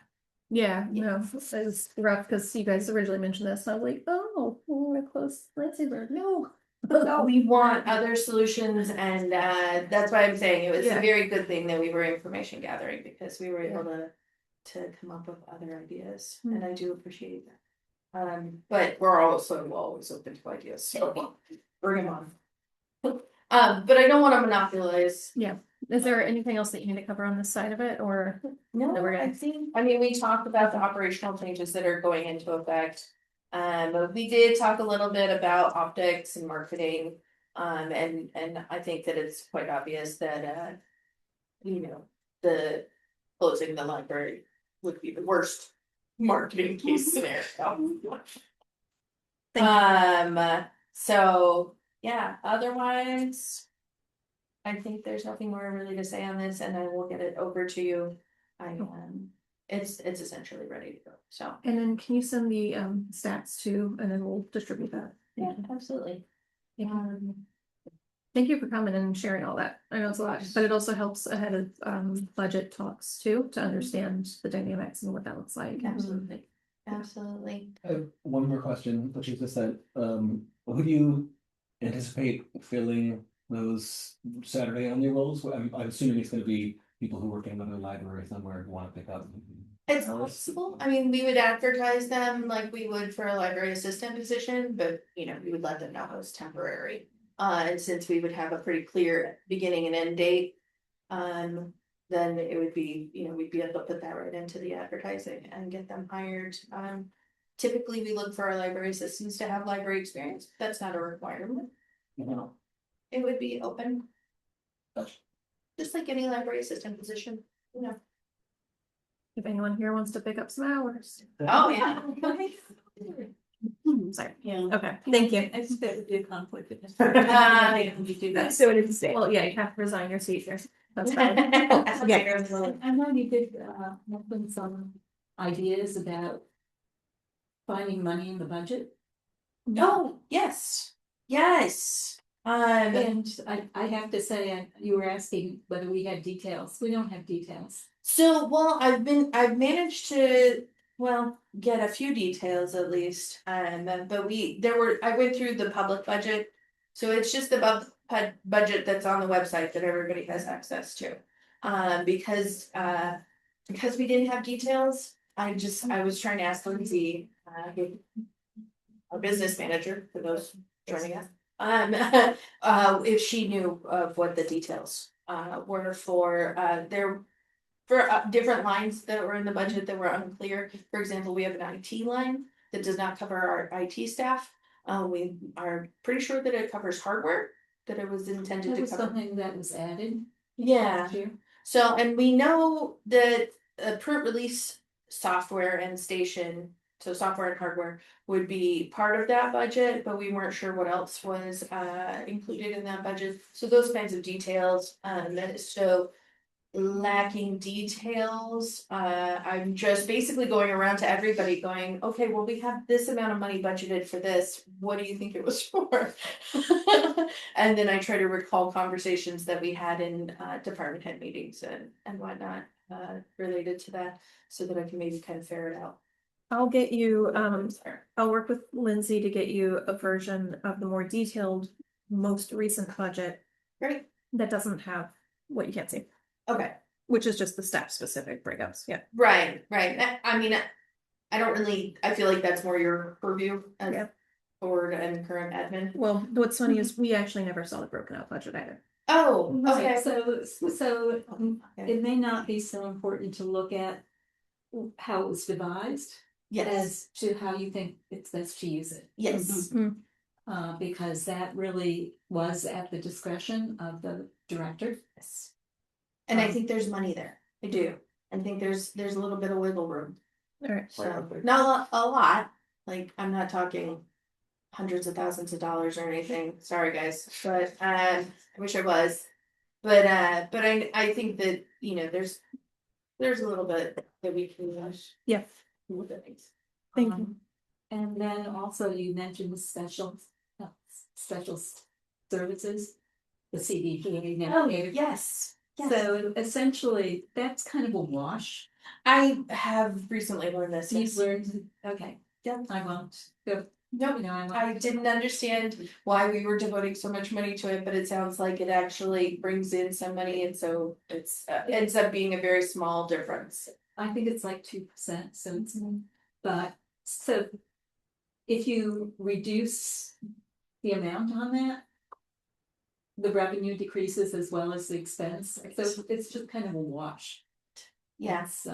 yeah, no, it was rough because you guys originally mentioned this, and I was like, oh, we're close, Lansingburg, no. We want other solutions and that's why I'm saying it was Yeah. a very good thing that we were information gathering because we were able to come up with other ideas and I do appreciate that. But we're also always open to ideas, so bring them on. But I don't want to monopolize. Yeah, is there anything else that you need to cover on this side of it, or? No, That we're I gonna- think, I mean, we talked about the operational changes that are going into effect. But we did talk a little bit about optics and marketing. And I think that it's quite obvious that, you know, the closing the library would be the worst marketing case scenario. So, yeah, otherwise. I think there's nothing more really to say on this and I will get it over to you. It's essentially ready to go, so. And then can you send the stats too, and then we'll distribute that. Yeah, absolutely. Thank you for coming and sharing all that. I know it's a lot, but it also helps ahead of budget talks too, to understand the dynamics and what that looks like. Absolutely. Absolutely. I have one more question, which is just that, who do you anticipate filling those Saturday only roles? I'm assuming it's gonna be people who work in another library somewhere who wanna pick up. It's possible. I mean, we would advertise them like we would for a library assistant position, but you know, we would let them know it was temporary. And since we would have a pretty clear beginning and end date. Then it would be, you know, we'd be able to put that right into the advertising and get them hired. Typically, we look for our library assistants to have library experience. That's not a requirement. You know, it would be open. Just like any library assistant position, you know. If anyone here wants to pick up some hours. Oh, yeah. Sorry. Yeah. Okay, thank you. I think that would be a conflict of interest. You do that. So it is, well, yeah, you have to resign your seat here. That's fine. Yeah. I know you did, mention some ideas about finding money in the budget. Oh, yes, yes. And I have to say, you were asking whether we had details. We don't have details. So, well, I've managed to, well, get a few details at least. But I went through the public budget. So it's just the budget that's on the website that everybody has access to. Because we didn't have details, I was trying to ask Lindsay, our business manager, for those joining us. If she knew of what the details, were for, different lines that were in the budget that were unclear. For example, we have an IT line that does not cover our IT staff. We are pretty sure that it covers hardware, that it was intended That to was cover. something that was added Yeah, last year. so, and we know that print release software and station, so software and hardware would be part of that budget, but we weren't sure what else was included in that budget. So those kinds of details, so lacking details, I'm just basically going around to everybody going, okay, well, we have this amount of money budgeted for this, what do you think it was for? And then I try to recall conversations that we had in department head meetings and whatnot related to that, so that I can maybe kind of ferret out. I'll get you, I'll work with Lindsay to get you a version of the more detailed, most recent budget Great, that doesn't have what you can't see, okay, which is just the staff specific breakups, yeah. right. I mean, I feel like that's more your purview as Yeah. board and current admin. Well, what's funny is we actually never saw the broken out budget either. Oh, Right, okay. so Okay. it may not be so important to look at how it was devised Yes, as to how you think it's best to use it. yes, Because that really was at the discretion of the director. yes. And I think there's money there. I do. I think there's a little bit of wiggle room. All right. So not a lot. Like, I'm not talking hundreds of thousands of dollars or anything. Sorry, guys, but I wish I was. But I think that, you know, there's a little bit that we can Yeah, look at things. thank you. And then also you mentioned special services, the CDPA Oh, navigator. yes. Yes. So essentially, that's kind of a wash. I have recently learned this. You've Yes. learned, okay, Yeah. I won't go, Nope. you know, I didn't understand why we were devoting so much money to it, but it sounds like it actually brings in some money, and so it's ends up being a very small difference. I think it's like 2%, so it's, but, so. If you reduce the amount on that. The revenue decreases as well as the expense, so it's just kind of a wash. Yes, Yes,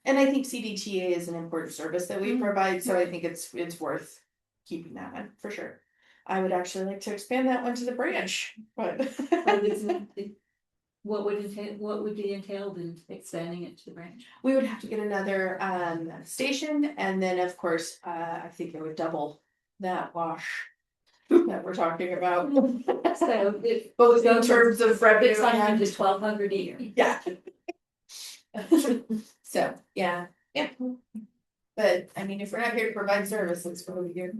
and I think CDTA is an important service that we provide, so I think it's worth keeping that one for sure. I would actually like to expand that one to the branch, but. what would be entailed in expanding it to the branch? We would have to get another station, and then of course, I think it would double that wash that we're talking about. So it Both in terms of revenue 600 and to 1,200 a year. yeah. So, yeah. But I mean, if we're not here to provide services, what are we here?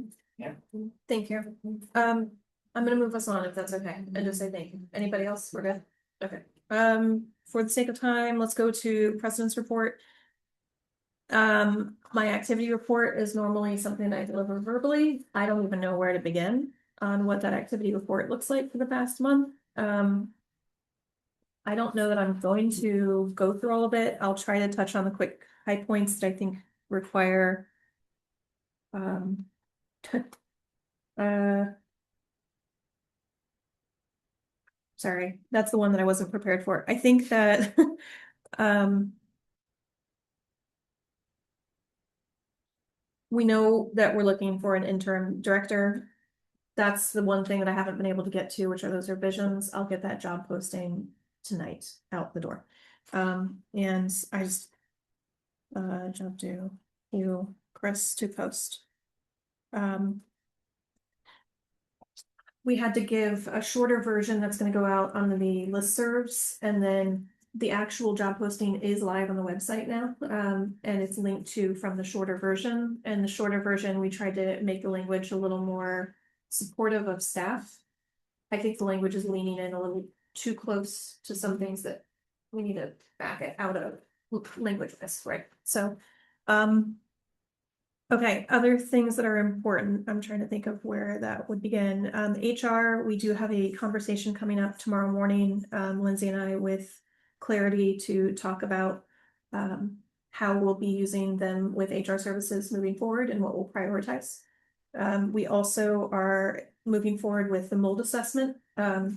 Thank you. I'm gonna move us on if that's okay, and just say thank you. Anybody else? We're good? Okay. For the sake of time, let's go to president's report. My activity report is normally something I deliver verbally. I don't even know where to begin on what that activity report looks like for the past month. I don't know that I'm going to go through all of it. I'll try to touch on the quick high points that I think require sorry, that's the one that I wasn't prepared for. I think that we know that we're looking for an interim director. That's the one thing that I haven't been able to get to, which are those revisions. I'll get that job posting tonight out the door. And I just job to you, Chris, to post. We had to give a shorter version that's going to go out on the listservs, and then the actual job posting is live on the website now, and it's linked to from the shorter version. And the shorter version, we tried to make the language a little more supportive of staff. I think the language is leaning in a little too close to some things that we need to back it out of language this, right? So, okay, other things that are important, I'm trying to think of where that would begin. HR, we do have a conversation coming up tomorrow morning, Lindsay and I with Clarity to talk about how we'll be using them with HR services moving forward and what we'll prioritize. We also are moving forward with the mold assessment,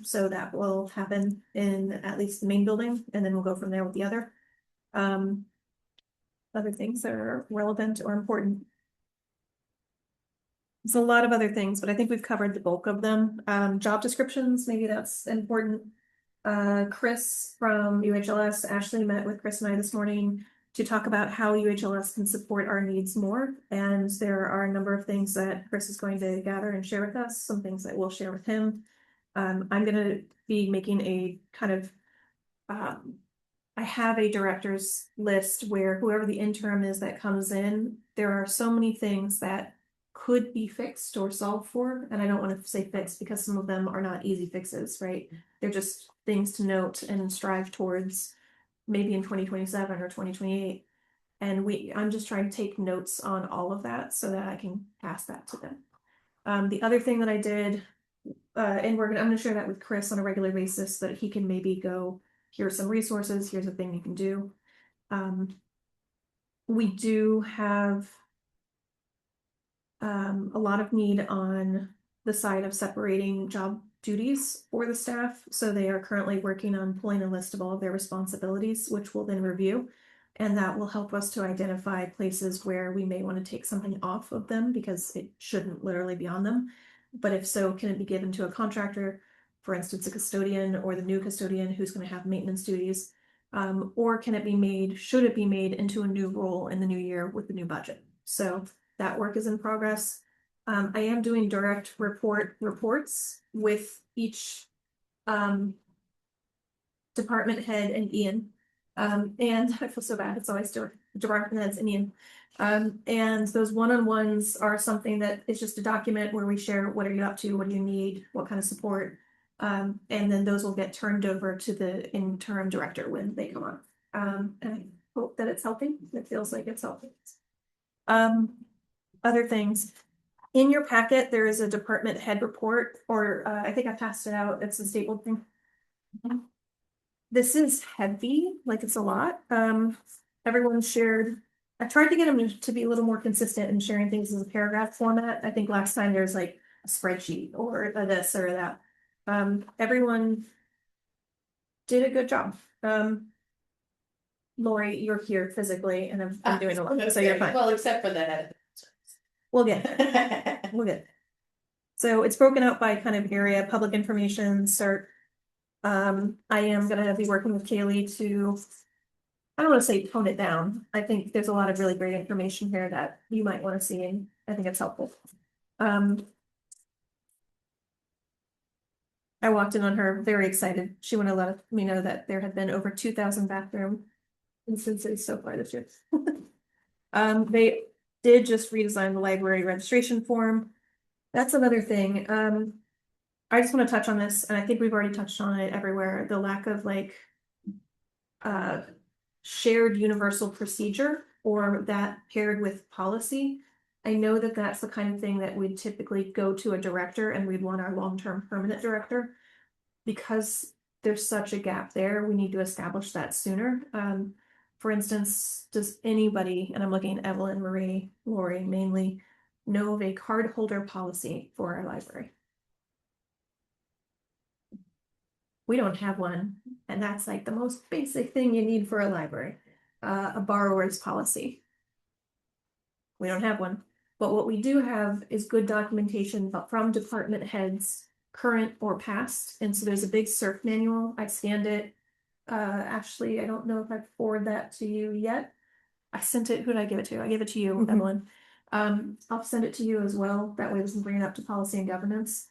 so that will happen in at least the main building, and then we'll go from there with the other. Other things that are relevant or important. It's a lot of other things, but I think we've covered the bulk of them. Job descriptions, maybe that's important. Chris from UHLS, Ashley met with Chris and I this morning to talk about how UHLS can support our needs more. And there are a number of things that Chris is going to gather and share with us, some things that we'll share with him. I'm gonna be making a kind of, I have a director's list where whoever the interim is that comes in, there are so many things that could be fixed or solved for, and I don't want to say fixed because some of them are not easy fixes, right? They're just things to note and strive towards maybe in 2027 or 2028. And I'm just trying to take notes on all of that so that I can pass that to them. The other thing that I did, and I'm gonna share that with Chris on a regular basis so that he can maybe go, here's some resources, here's a thing you can do. We do have a lot of need on the side of separating job duties for the staff. So they are currently working on pulling a list of all of their responsibilities, which we'll then review. And that will help us to identify places where we may want to take something off of them because it shouldn't literally be on them. But if so, can it be given to a contractor, for instance, a custodian or the new custodian who's going to have maintenance duties? Or can it be made, should it be made into a new role in the new year with the new budget? So that work is in progress. I am doing direct reports with each department head and Ian. And I feel so bad, it's always department heads and Ian. And those one-on-ones are something that is just a document where we share what are you up to, what do you need, what kind of support. And then those will get turned over to the interim director when they come on. And I hope that it's helping. It feels like it's helping. Other things. In your packet, there is a department head report, or I think I passed it out. It's a stapled thing. This is heavy, like it's a lot. Everyone shared. I tried to get them to be a little more consistent in sharing things as a paragraph format. I think last time there's like a spreadsheet or a this or that. Everyone did a good job. Lori, you're here physically, and I'm doing a lot, so you're fine. Well, except for the head. We'll get there. We'll get there. So it's broken out by kind of area, public information, cert. I am gonna be working with Kaylee to, I don't want to say tone it down. I think there's a lot of really great information here that you might want to see, and I think it's helpful. I walked in on her very excited. She wanted to let me know that there had been over 2,000 bathroom instances so far this year. They did just redesign the library registration form. That's another thing. I just want to touch on this, and I think we've already touched on it everywhere. The lack of like shared universal procedure or that paired with policy. I know that that's the kind of thing that we'd typically go to a director and we'd want our long-term permanent director. Because there's such a gap there, we need to establish that sooner. For instance, does anybody, and I'm looking at Evelyn, Marie, Lori mainly, know of a card holder policy for our library? We don't have one, and that's like the most basic thing you need for a library, a borrower's policy. We don't have one, but what we do have is good documentation from department heads, current or past, and so there's a big CERF manual. I scanned it. Ashley, I don't know if I forwarded that to you yet. I sent it, who did I give it to? I gave it to you, Evelyn. I'll send it to you as well. That way we can bring it up to policy and governance.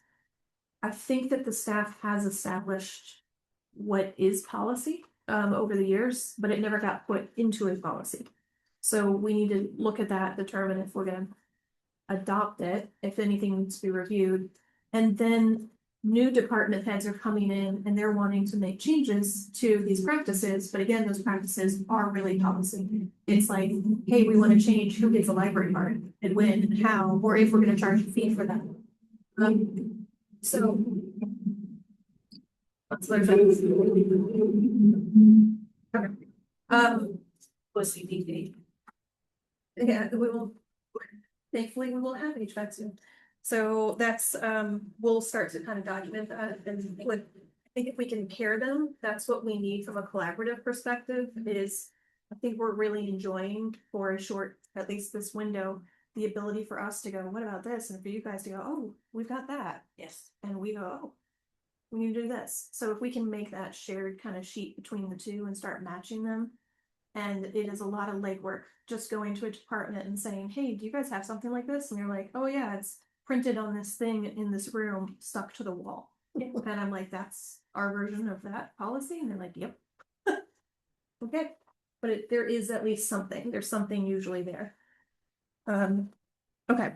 I think that the staff has established what is policy over the years, but it never got put into a policy. So we need to look at that, determine if we're gonna adopt it, if anything needs to be reviewed. And then new department heads are coming in and they're wanting to make changes to these practices, but again, those practices are really policy. It's like, hey, we want to change who gets a library card and when and how, or if we're gonna charge a fee for that. So. That's what it is. Okay. Was CPD. Yeah, we will, thankfully, we will have HVAC soon. So that's, we'll start to kind of document that and like, I think if we can pair them, that's what we need from a collaborative perspective is. I think we're really enjoying for a short, at least this window, the ability for us to go, what about this? And for you guys to go, oh, we've got that. Yes. And we go, oh, we need to do this. So if we can make that shared kind of sheet between the two and start matching them. And it is a lot of legwork, just going to a department and saying, hey, do you guys have something like this? And they're like, oh yeah, it's printed on this thing in this room, stuck to the wall. And I'm like, that's our version of that policy. And they're like, yep. Okay, but there is at least something, there's something usually there. Okay.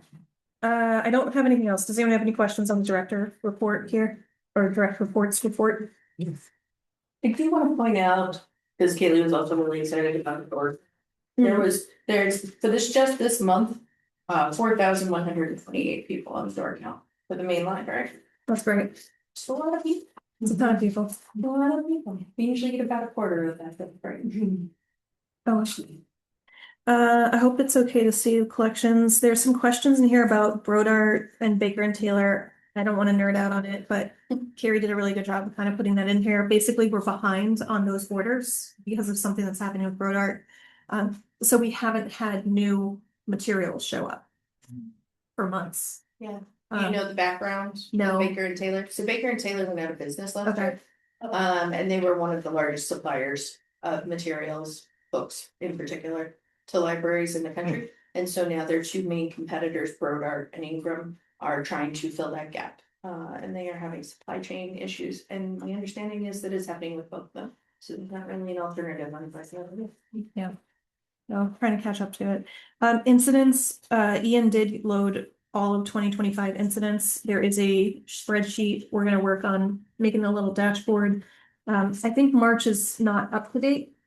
I don't have anything else. Does anyone have any questions on the director report here? Or direct reports report? I do want to point out, because Kaylee was also really excited about the door. There's for just this month, 4,128 people on the door count for the main library. That's great. It's a lot of people. It's a ton of people. A lot of people. We usually get about a quarter of that. That's great. Oh, I hope it's okay to see the collections. There's some questions in here about Brodart and Baker and Taylor. I don't want to nerd out on it, but Carrie did a really good job of kind of putting that in here. Basically, we're behind on those orders because of something that's happening with Brodart. So we haven't had new materials show up for months. Yeah. You know the background? No. Baker and Taylor. So Baker and Taylor went out of business last year. And they were one of the largest suppliers of materials, books in particular, to libraries in the country. And so now their two main competitors, Brodart and Ingram, are trying to fill that gap. And they are having supply chain issues. And the understanding is that it's happening with both of them. So there's not really an alternative on the Yeah. No, trying to catch up to it. Incidents, Ian did load all of 2025 incidents. There is a spreadsheet. We're gonna work on making a little dashboard. I think March is not up to date.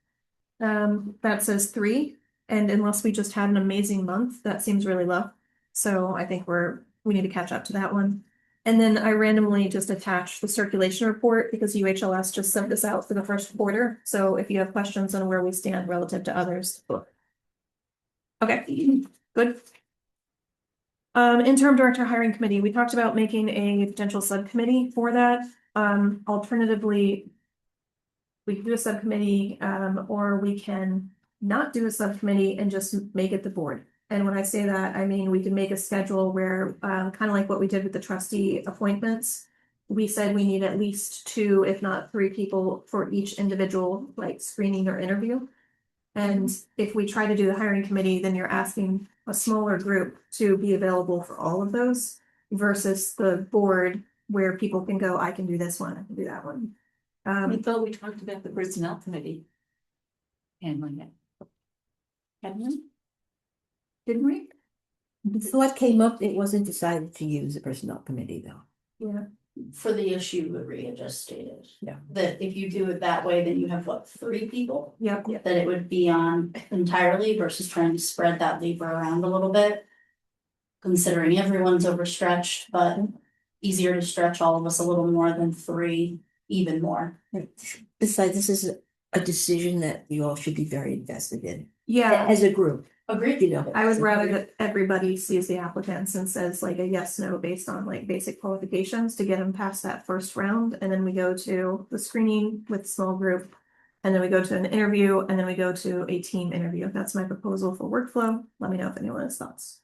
That says 3, and unless we just had an amazing month, that seems really low. So I think we need to catch up to that one. And then I randomly just attached the circulation report because UHLS just sent this out for the first quarter. So if you have questions on where we stand relative to others. Okay, good. Interim director hiring committee, we talked about making a potential subcommittee for that. Alternatively, we can do a subcommittee, or we can not do a subcommittee and just make it the board. And when I say that, I mean, we can make a schedule where, kind of like what we did with the trustee appointments. We said we need at least 2, if not 3 people for each individual, like screening or interview. And if we try to do the hiring committee, then you're asking a smaller group to be available for all of those versus the board where people can go, I can do this one, I can do that one. I thought we talked about the personnel committee. Handling it. Hadn't we? Didn't we? So what came up, it wasn't decided to use the personnel committee though. Yeah, For the issue Maria just stated. Yeah. That if you do it that way, then you have what, 3 people? yeah, That it would be on entirely versus trying to spread that lever around a little bit. Considering everyone's overstretched, but easier to stretch all of us a little more than 3, even more. Besides, this is a decision that you all should be very invested in, yeah. as a group, Agreed. you know. I would rather that everybody sees the applicants and says like a yes, no, based on like basic qualifications to get them past that first round. And then we go to the screening with small group. And then we go to an interview and then we go to a team interview. That's my proposal for workflow. Let me know if anyone has thoughts.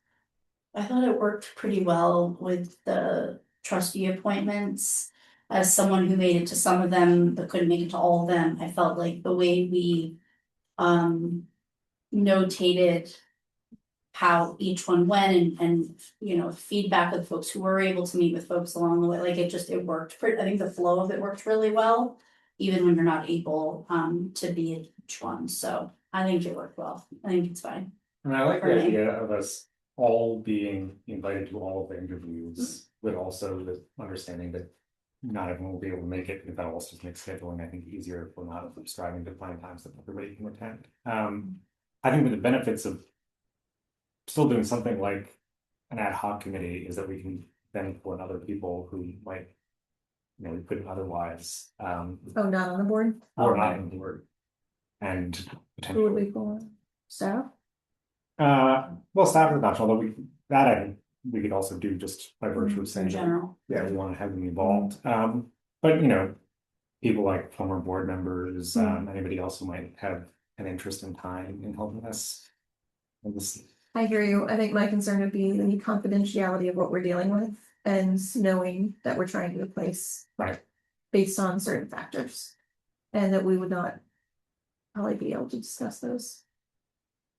I thought it worked pretty well with the trustee appointments. As someone who made it to some of them, but couldn't make it to all of them, I felt like the way we notated how each one went and you know, feedback of folks who were able to meet with folks along the way, like it worked. I think the flow of it worked really well, even when you're not able to be at each one. So I think it worked well. I think it's fine. And I like the Okay. idea of us all being invited to all of the interviews, but also the understanding that not everyone will be able to make it, but that also just makes scheduling, I think, easier if we're not striving to find times that everybody can attend. I think the benefits of still doing something like an ad hoc committee is that we can then pull in other people who might, you know, we couldn't otherwise, Oh, not on the board? or not on board. And Who would potentially, we pull? Staff? well, staff is not, although that I think we could also do just by virtue of In saying, that, general. yeah, we want to have them involved. But you know, people like former board members, anybody else who might have an interest in time in helping us. in this. I hear you. I think my concern would be the confidentiality of what we're dealing with and knowing that we're trying to replace. Right. Based on certain factors. And that we would not probably be able to discuss those.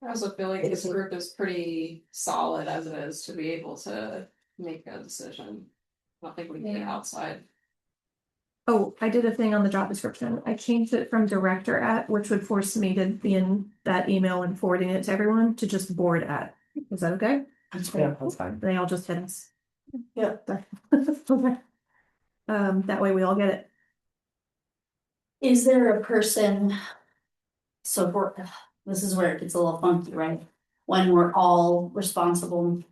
I also feel like this group is pretty solid as it is to be able to make a decision. I don't think we need outside. Oh, I did a thing on the job description. I changed it from director at, which would force me to be in that email and forwarding it to everyone, to just board at. Is that okay? Yeah, that's fine. They all just hit us. Yeah. Okay. That way we all get it. Is there a person? So this is where it gets a little funky, right? When we're all responsible,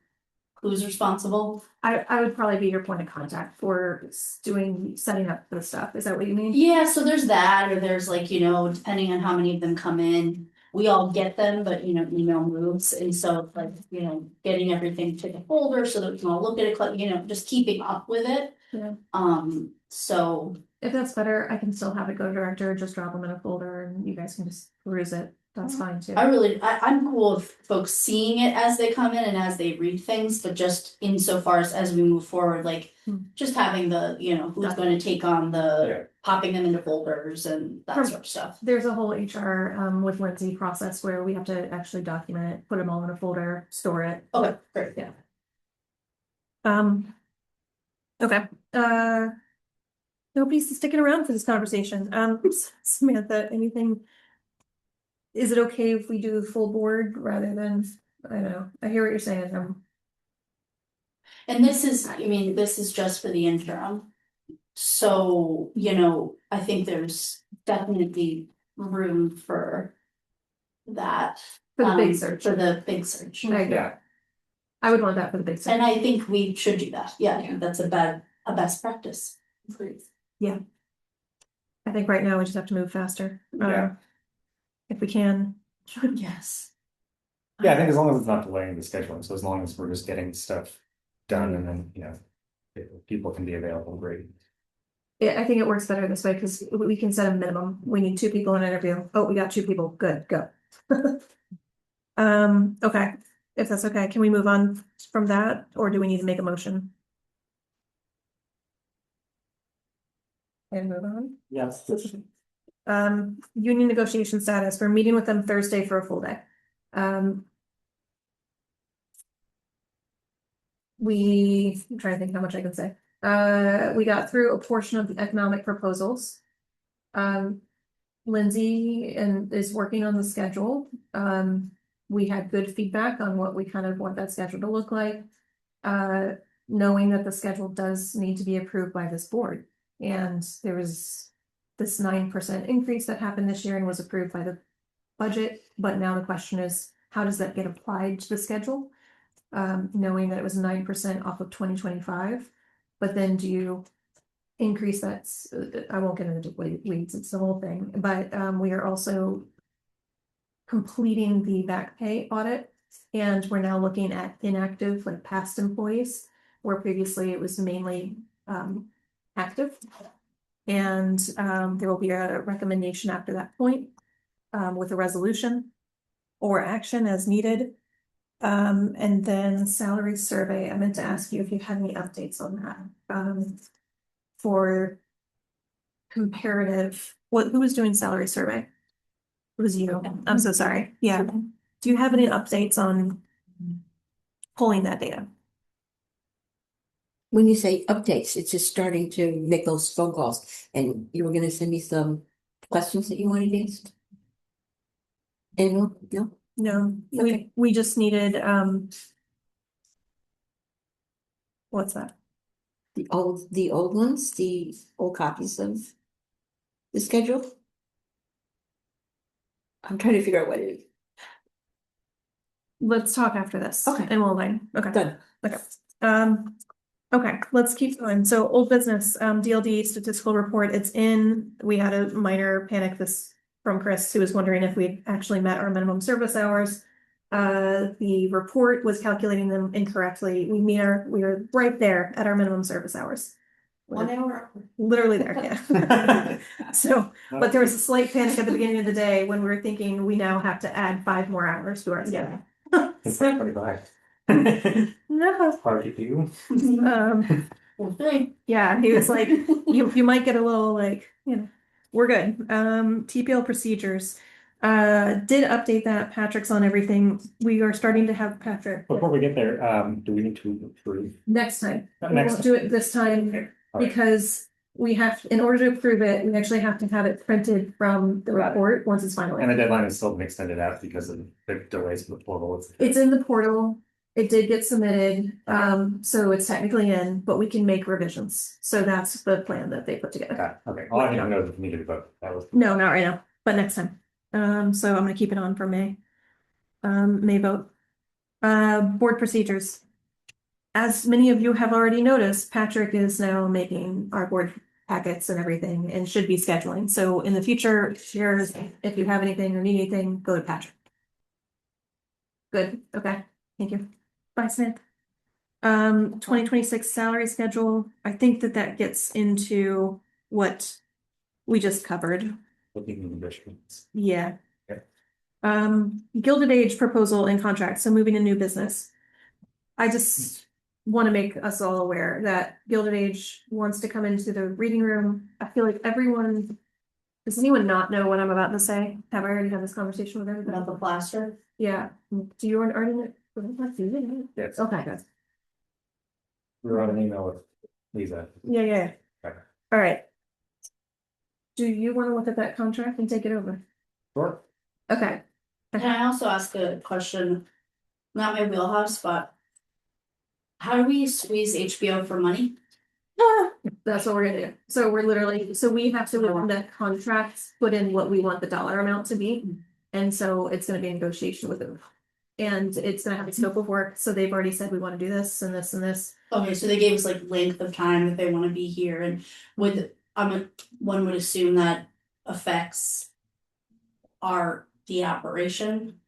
who's responsible? I would probably be your point of contact for setting up the stuff. Is that what you mean? Yeah, so there's that, or there's like, depending on how many of them come in, we all get them, but email moves, and so like, getting everything to the folder so that we can all look at it, just keeping up with it. Yeah. So. If that's better, I can still have it go to director, just drop them in a folder and you guys can just peruse it. That's fine too. I'm cool with folks seeing it as they come in and as they read things, but just insofar as we move forward, like just having the, who's going to take on the popping them into folders and that sort of stuff. There's a whole HR with Lindsay process where we have to actually document it, put them all in a folder, store it. Okay, great. Yeah. Okay. Nobody's sticking around for this conversation. Samantha, anything? Is it okay if we do full board rather than, I don't know, I hear what you're saying. And this is just for the interim. So, I think there's definitely room for that. For the big search. For the big search. Yeah. I would want that for the big search. And I think we should do that. Yeah, I think that's a best practice. Yeah. I think right now we just have to move faster. Yeah. If we can. Yes. Yeah, I think as long as it's not delaying the scheduling, so as long as we're just getting stuff done and then, if people can be available, great. Yeah, I think it works better this way because we can set a minimum. We need 2 people in an interview. Oh, we got 2 people. Good, go. Okay. If that's okay, can we move on from that or do we need to make a motion? And move on. Yes. Union negotiation status. We're meeting with them Thursday for a full day. I'm trying to think how much I can say. We got through a portion of the economic proposals. Lindsay is working on the schedule. We had good feedback on what we kind of want that schedule to look like. Knowing that the schedule does need to be approved by this board. And there was this 9% increase that happened this year and was approved by the budget. But now the question is, how does that get applied to the schedule? Knowing that it was 9% off of 2025, but then do you increase that? I won't get into weeds, it's the whole thing, but we are also completing the back pay audit, and we're now looking at inactive, like past employees, where previously it was mainly active. And there will be a recommendation after that point with a resolution or action as needed. And then salary survey, I meant to ask you if you had any updates on that. For comparative, who was doing salary survey? It was you. I'm so sorry. Yeah. Do you have any updates on pulling that data? When you say updates, it's just starting to make those phone calls, and you were gonna send me some questions that you wanted answered? And no? No, Okay. we just needed, what's that? The old ones, the old copies of the schedule? I'm trying to figure out what it is. Let's talk after this. Okay. And we'll line, okay. Done. Okay, okay, let's keep going. So old business, DLD statistical report, it's in, we had a minor panic this from Chris, who was wondering if we actually met our minimum service hours. The report was calculating them incorrectly. We were right there at our minimum service hours. 1 hour. Literally there, yeah. So, but there was a slight panic at the beginning of the day when we were thinking we now have to add 5 more hours to our schedule. It's like 25. No. Hard to do. Well, thank- Yeah, he was like, you might get a little like, we're good. TPL procedures. Did update that. Patrick's on everything. We are starting to have Patrick Before we get there, do we need to approve? next time. We Next won't do it this time Okay, all right. because we have, in order to approve it, we actually have to have it printed from the Got it. report once it's And the finalized. deadline is still been extended out because of the delays in the portal. It's in the portal. It did get submitted, so it's technically in, but we can make revisions. So that's the plan that they put together. Okay, well, I didn't even know if we needed to vote. That was. No, not right now, but next time. So I'm gonna keep it on for May. May vote. Board procedures. As many of you have already noticed, Patrick is now making our board packets and everything and should be scheduling. So in the future, if you have anything or need anything, go to Patrick. Good, okay, thank you. Bye, Smith. 2026 salary schedule. I think that gets into what we just covered. Looking in the districts. Yeah. Okay. Gilded Age proposal and contract, so moving to new business. I just want to make us all aware that Gilded Age wants to come into the reading room. I feel like everyone, does anyone not know what I'm about to say? Have I already had this conversation with everybody? About the plaster. Yeah, do you already know? Yes. Okay, good. We were on an email with Lisa. Yeah. Okay. All right. Do you want to look at that contract and take it over? Sure. Okay. Can I also ask a question? Not my wheelhouse, but how do we squeeze HBO for money? That's what we're gonna do. So we're literally, so we have to, within the contracts, put in what we want the dollar amount to be. And so it's gonna be a negotiation with them. And it's gonna have a scope of work. So they've already said we want to do this and this and this. Okay, so they gave us like length of time that they wanna be here and one would assume that affects the operation.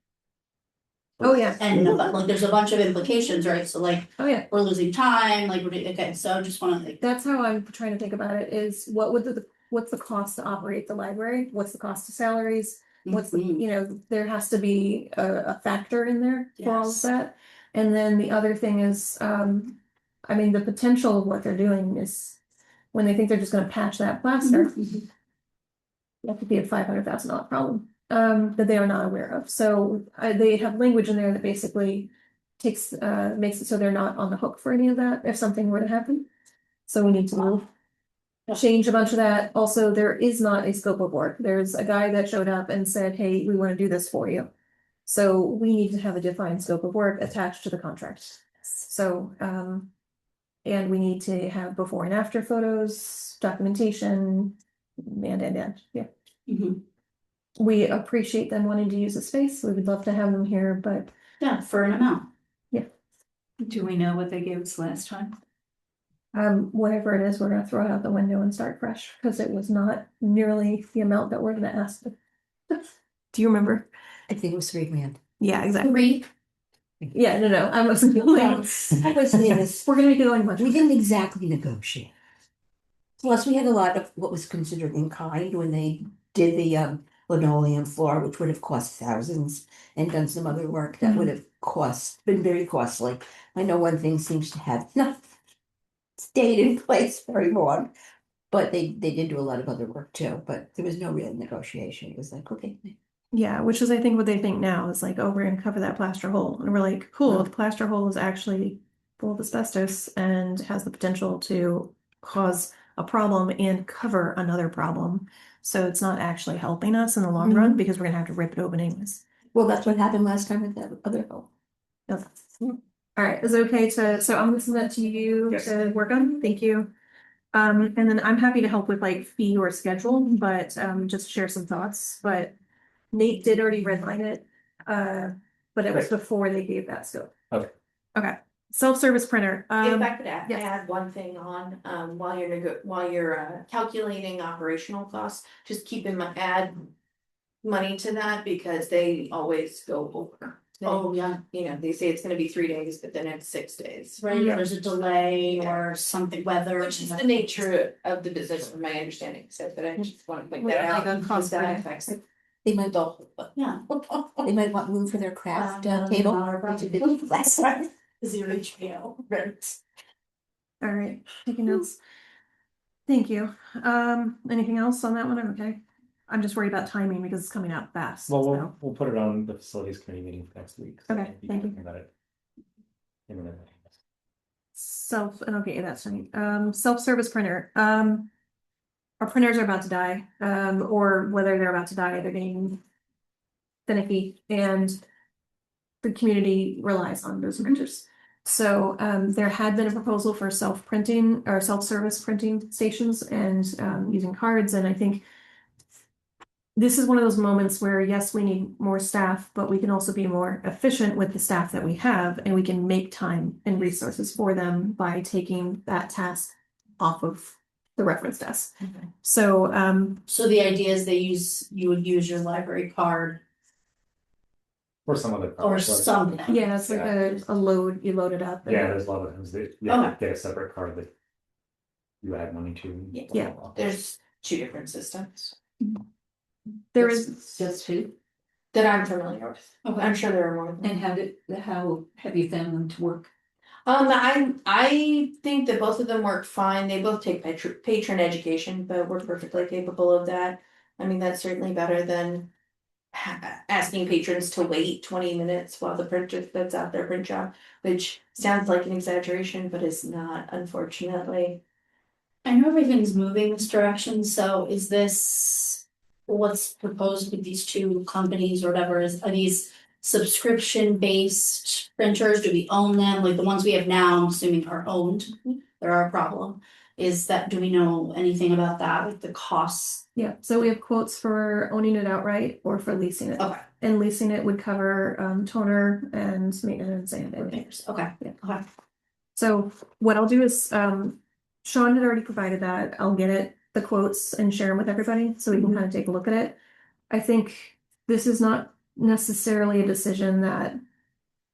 Oh, yeah. And like there's a bunch of implications, right? So like Oh, yeah. we're losing time, like okay, so I just wanna like. That's how I'm trying to think about it is what's the cost to operate the library? What's the cost of salaries? What's the, Mhm. there has to be a factor in there for all of Yes. that. And then the other thing is, I mean, the potential of what they're doing is when they think they're just gonna patch that plaster, Mhm. that could be a $500,000 problem, that they are not aware of. So they have language in there that basically makes it so they're not on the hook for any of that if something were to happen. So we need to change a bunch of that. Also, there is not a scope of work. There's a guy that showed up and said, hey, we want to do this for you. So we need to have a defined scope of work attached to the contract. So, and we need to have before and after photos, documentation, and, yeah. Mhm. We appreciate them wanting to use the space. We would love to have them here, but Yeah, for an amount. Do we know what they gave us last time? whatever it is, we're gonna throw it out the window and start fresh, because it was not nearly the amount that we're gonna ask. Do you remember? I think it was $3,000. Yeah, exactly. 3. Yeah, no, I wasn't like, I was saying this, we're gonna make it going much. we didn't exactly negotiate. Plus, we had a lot of what was considered in kind when they did the linoleum floor, which would have cost thousands, and done some other work that would have been very costly. I know one thing seems to have not stayed in place very long, but they did do a lot of other work too, but there was no real negotiation. It was like, okay. Yeah, which is I think what they think now is like, oh, we're gonna cover that plaster hole, and we're like, cool, the plaster hole is actually full of asbestos and has the potential to cause a problem and cover another problem. So it's not actually helping us in the long run because we're gonna have to rip it open anyways. Well, that's what happened last time with that other hole. Okay. All right, is it okay so I'm gonna send that to you Yes. to work on, thank you. And then I'm happy to help with like fee or schedule, but just share some thoughts, but Nate did already redline it. But it was Great. before they gave that scope. Okay. Okay, self-service printer, If I could add, yes. add one thing on, while you're calculating operational costs, just keep in mind, add money to that because they always go over. Oh, yeah, You know, they say it's gonna be 3 days, but then it's 6 days. right, Yeah. there's a delay or something, weather. Which is the nature of the business, from my understanding, so, but I just wanna point that out, because that affects They might, the whole, Yeah. they might want room for their craft Um, table. Last time, zero HBO, right? All right, taking notes. Thank you. Anything else on that one? I'm okay. I'm just worried about timing because it's coming out fast. Well, so. we'll put it on the facilities committee meeting for next week. so Okay, we'll be thank you. talking about it imminently. Okay, that's fine. Self-service printer. Our printers are about to die, or whether they're about to die, they're getting finicky, and the community relies on those printers. So, there had been a proposal for self-printing or self-service printing stations and, using cards, and I think this is one of those moments where, yes, we need more staff, but we can also be more efficient with the staff that we have, and we can make time and resources for them by taking that task off of the reference desk. So, So the idea is you would use your library card Or some other. or product, like- something. yeah, it's like a load, you load it up. and- Yeah, there's a lot of things that you have to get a separate card that you add money to. Yeah. there's two different systems There is, Just who? that I'm familiar with. Okay. I'm sure there are more. And how have you found them to work? I think that both of them work fine. They both take patron education, but we're perfectly capable of that. I mean, that's certainly better than asking patrons to wait 20 minutes while the printer that's out their print job, which sounds like an exaggeration, but is not, unfortunately. I know everything's moving this direction, so is this what's proposed with these two companies or whatever, are these subscription based printers? Do we own them? Like the ones we have now, I'm assuming are owned, they're our problem. Do we know anything about that, like the costs? yeah, so we have quotes for owning it outright or for leasing it. Okay, And leasing it would cover, toner and maintenance and everything. okay, Yeah. okay. So what I'll do is, Sean had already provided that. I'll get it, the quotes and share them with everybody so we can kind of take a look at it. I think this is not necessarily a decision that,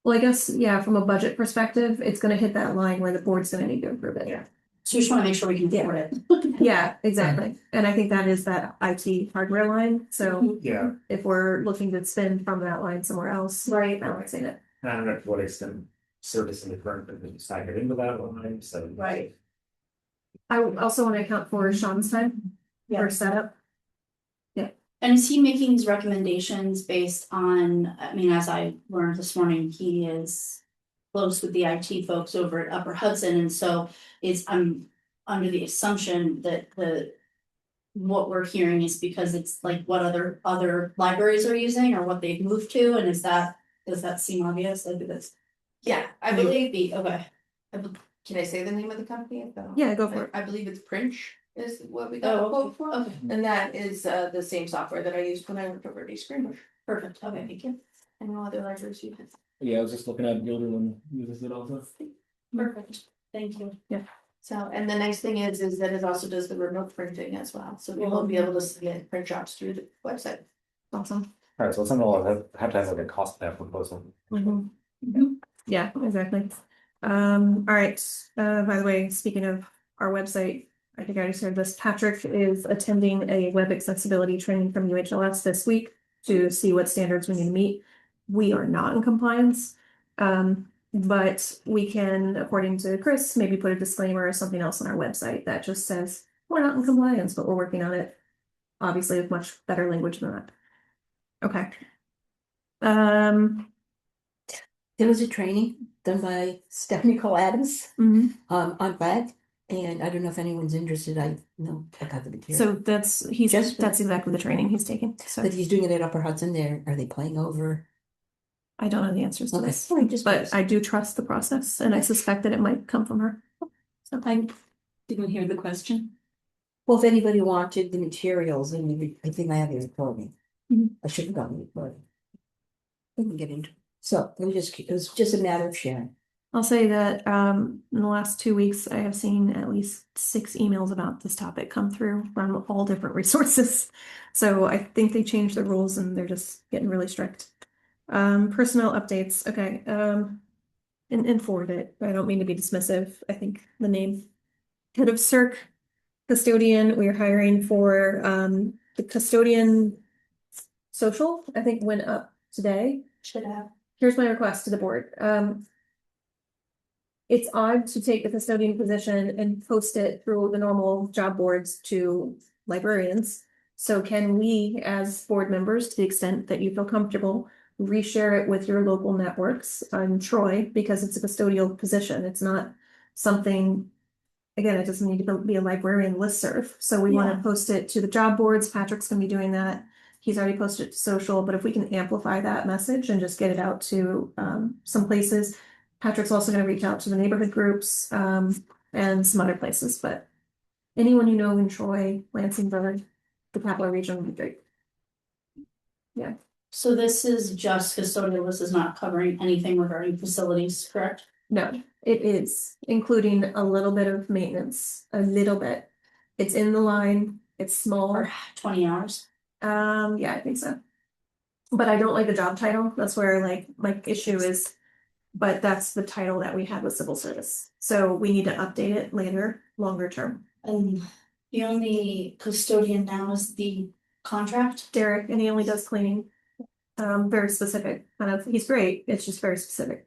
well, I guess, yeah, from a budget perspective, it's gonna hit that line where the board's gonna need to approve it. Yeah. So we just wanna make sure we can afford it. Yeah, exactly. And I think that is that IT hardware line. So Yeah, if we're looking to spend from that line somewhere else, Right. balancing it. and I don't know to what extent service in the current business staggered into that line, so. Right. I also want to account for Sean's time for setup. And is he making these recommendations based on, I mean, as I learned this morning, he is close with the IT folks over at Upper Hudson, and so I'm under the assumption that what we're hearing is because it's like what other libraries are using or what they've moved to, and does that seem obvious? Like that's Yeah, I would believe, be, okay, can I say the name of the company? Yeah, go for it. I believe it's Princh is what we got a quote for. okay, And that is the same software that I used when I worked over at East Greenbush. perfect, okay, thank you. And no other libraries use it. Yeah, I was just looking at Gilderland uses it also. Perfect, thank you. So, and the nice thing is that it also does the remote printing as well, so we will be able to submit print jobs through the website. Awesome. Alright, so something have to have like a cost of that proposal. Yeah, exactly. All right, by the way, speaking of our website, I think I already said this, Patrick is attending a web accessibility training from UHLS this week to see what standards we need to meet. We are not in compliance. But we can, according to Chris, maybe put a disclaimer or something else on our website that just says, we're not in compliance, but we're working on it. Obviously with much better language than that. Okay. There was a training done by Stephanie Cole Adams, Mhm. on WAG, and I don't know if anyone's interested, I know I got the material. So that's Just- that's exactly the training he's taking. So But he's doing it at Upper Hudson there, are they playing over? I don't know the answers to Okay. this, Well, just but curious. I do trust the process and I suspect that it might come from her. So I didn't hear the question. Well, if anybody wanted the materials, and I think I have it for me. Mhm. I should have gotten it, but. We can get into, so it was just a matter of sharing. I'll say that in the last 2 weeks, I have seen at least 6 emails about this topic come through from all different resources. So I think they changed the rules and they're just getting really strict. Personnel updates, okay. And forward it. I don't mean to be dismissive. I think the name head of circ custodian, we are hiring for the custodian social, I think went up today. Should have. Here's my request to the board. It's odd to take the custodian position and post it through the normal job boards to librarians. So can we, as board members, to the extent that you feel comfortable, reshare it with your local networks on Troy, because it's a custodial position. It's not something, again, it doesn't need to be a librarian listserv. So we want to post it to the job boards. Patrick's gonna be doing that. He's already posted it to social, but if we can amplify that message and just get it out to some places. Patrick's also gonna reach out to the neighborhood groups and some other places, but anyone you know in Troy, Lansingburg, the capital region would be great. Yeah, So this is just custodial, this is not covering anything regarding facilities, correct? no, it is including a little bit of maintenance, a little bit. It's in the line, it's small. Or 20 hours? Yeah, I think so. But I don't like the job title. That's where like my issue is. But that's the title that we had with civil service. So we need to update it later, longer term. And the only custodian now is the contract? Derek, and he only does cleaning. Very specific, kind of, he's great. It's just very specific.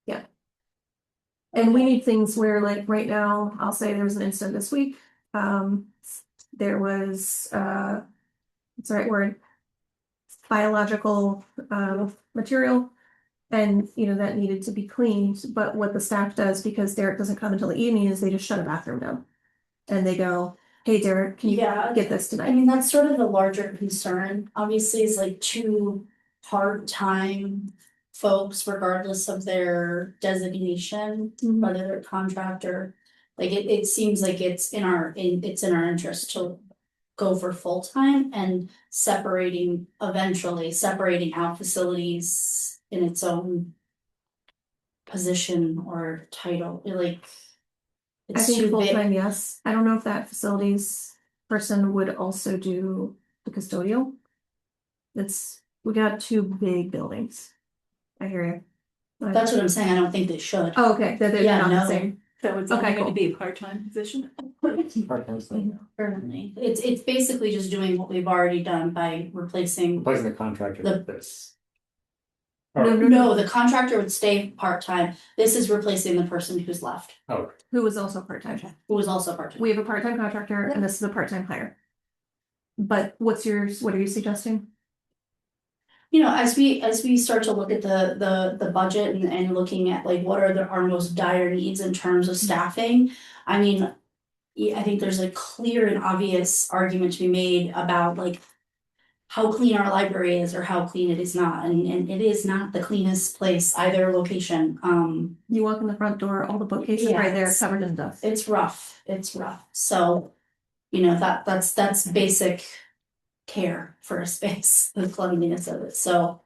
Yeah. And we need things where like right now, I'll say there was an incident this week. There was what's the right word? Biological material. And you know, that needed to be cleaned, but what the staff does, because Derek doesn't come until the evening, is they just shut a bathroom down. And they go, hey Derek, can you Yeah. get this I tonight? mean, that's sort of the larger concern, obviously, is like 2 part-time folks, regardless of their designation, Mhm. whether they're contractor. Like it seems like it's in our interest to go for full-time and eventually separating out facilities in its own position or title, like. I It's think too big. full-time, yes. I don't know if that facilities person would also do the custodial. We got 2 big buildings. I hear you. That's what I'm saying, I don't think they should. Oh, okay, they're Yeah, not the no. same. So it's Okay, only going cool. to be a part-time position? Currently, it's basically just doing what we've already done by replacing. Replacing the contractor with this. No, the contractor would stay part-time, this is replacing the person who's left, Oh, Who was also part-time. who was also part-time. We have a part-time contractor and this is a part-time hire. But what are you suggesting? You know, as we start to look at the budget and looking at like what are our most dire needs in terms of staffing, I mean. I think there's a clear and obvious argument to be made about like. How clean our library is or how clean it is not, and it is not the cleanest place either location, You walk in the front door, all the bookcases Yeah, right there it's- covered in dust. it's rough, so. You know, that's basic care for a space, the cleanliness of it, so.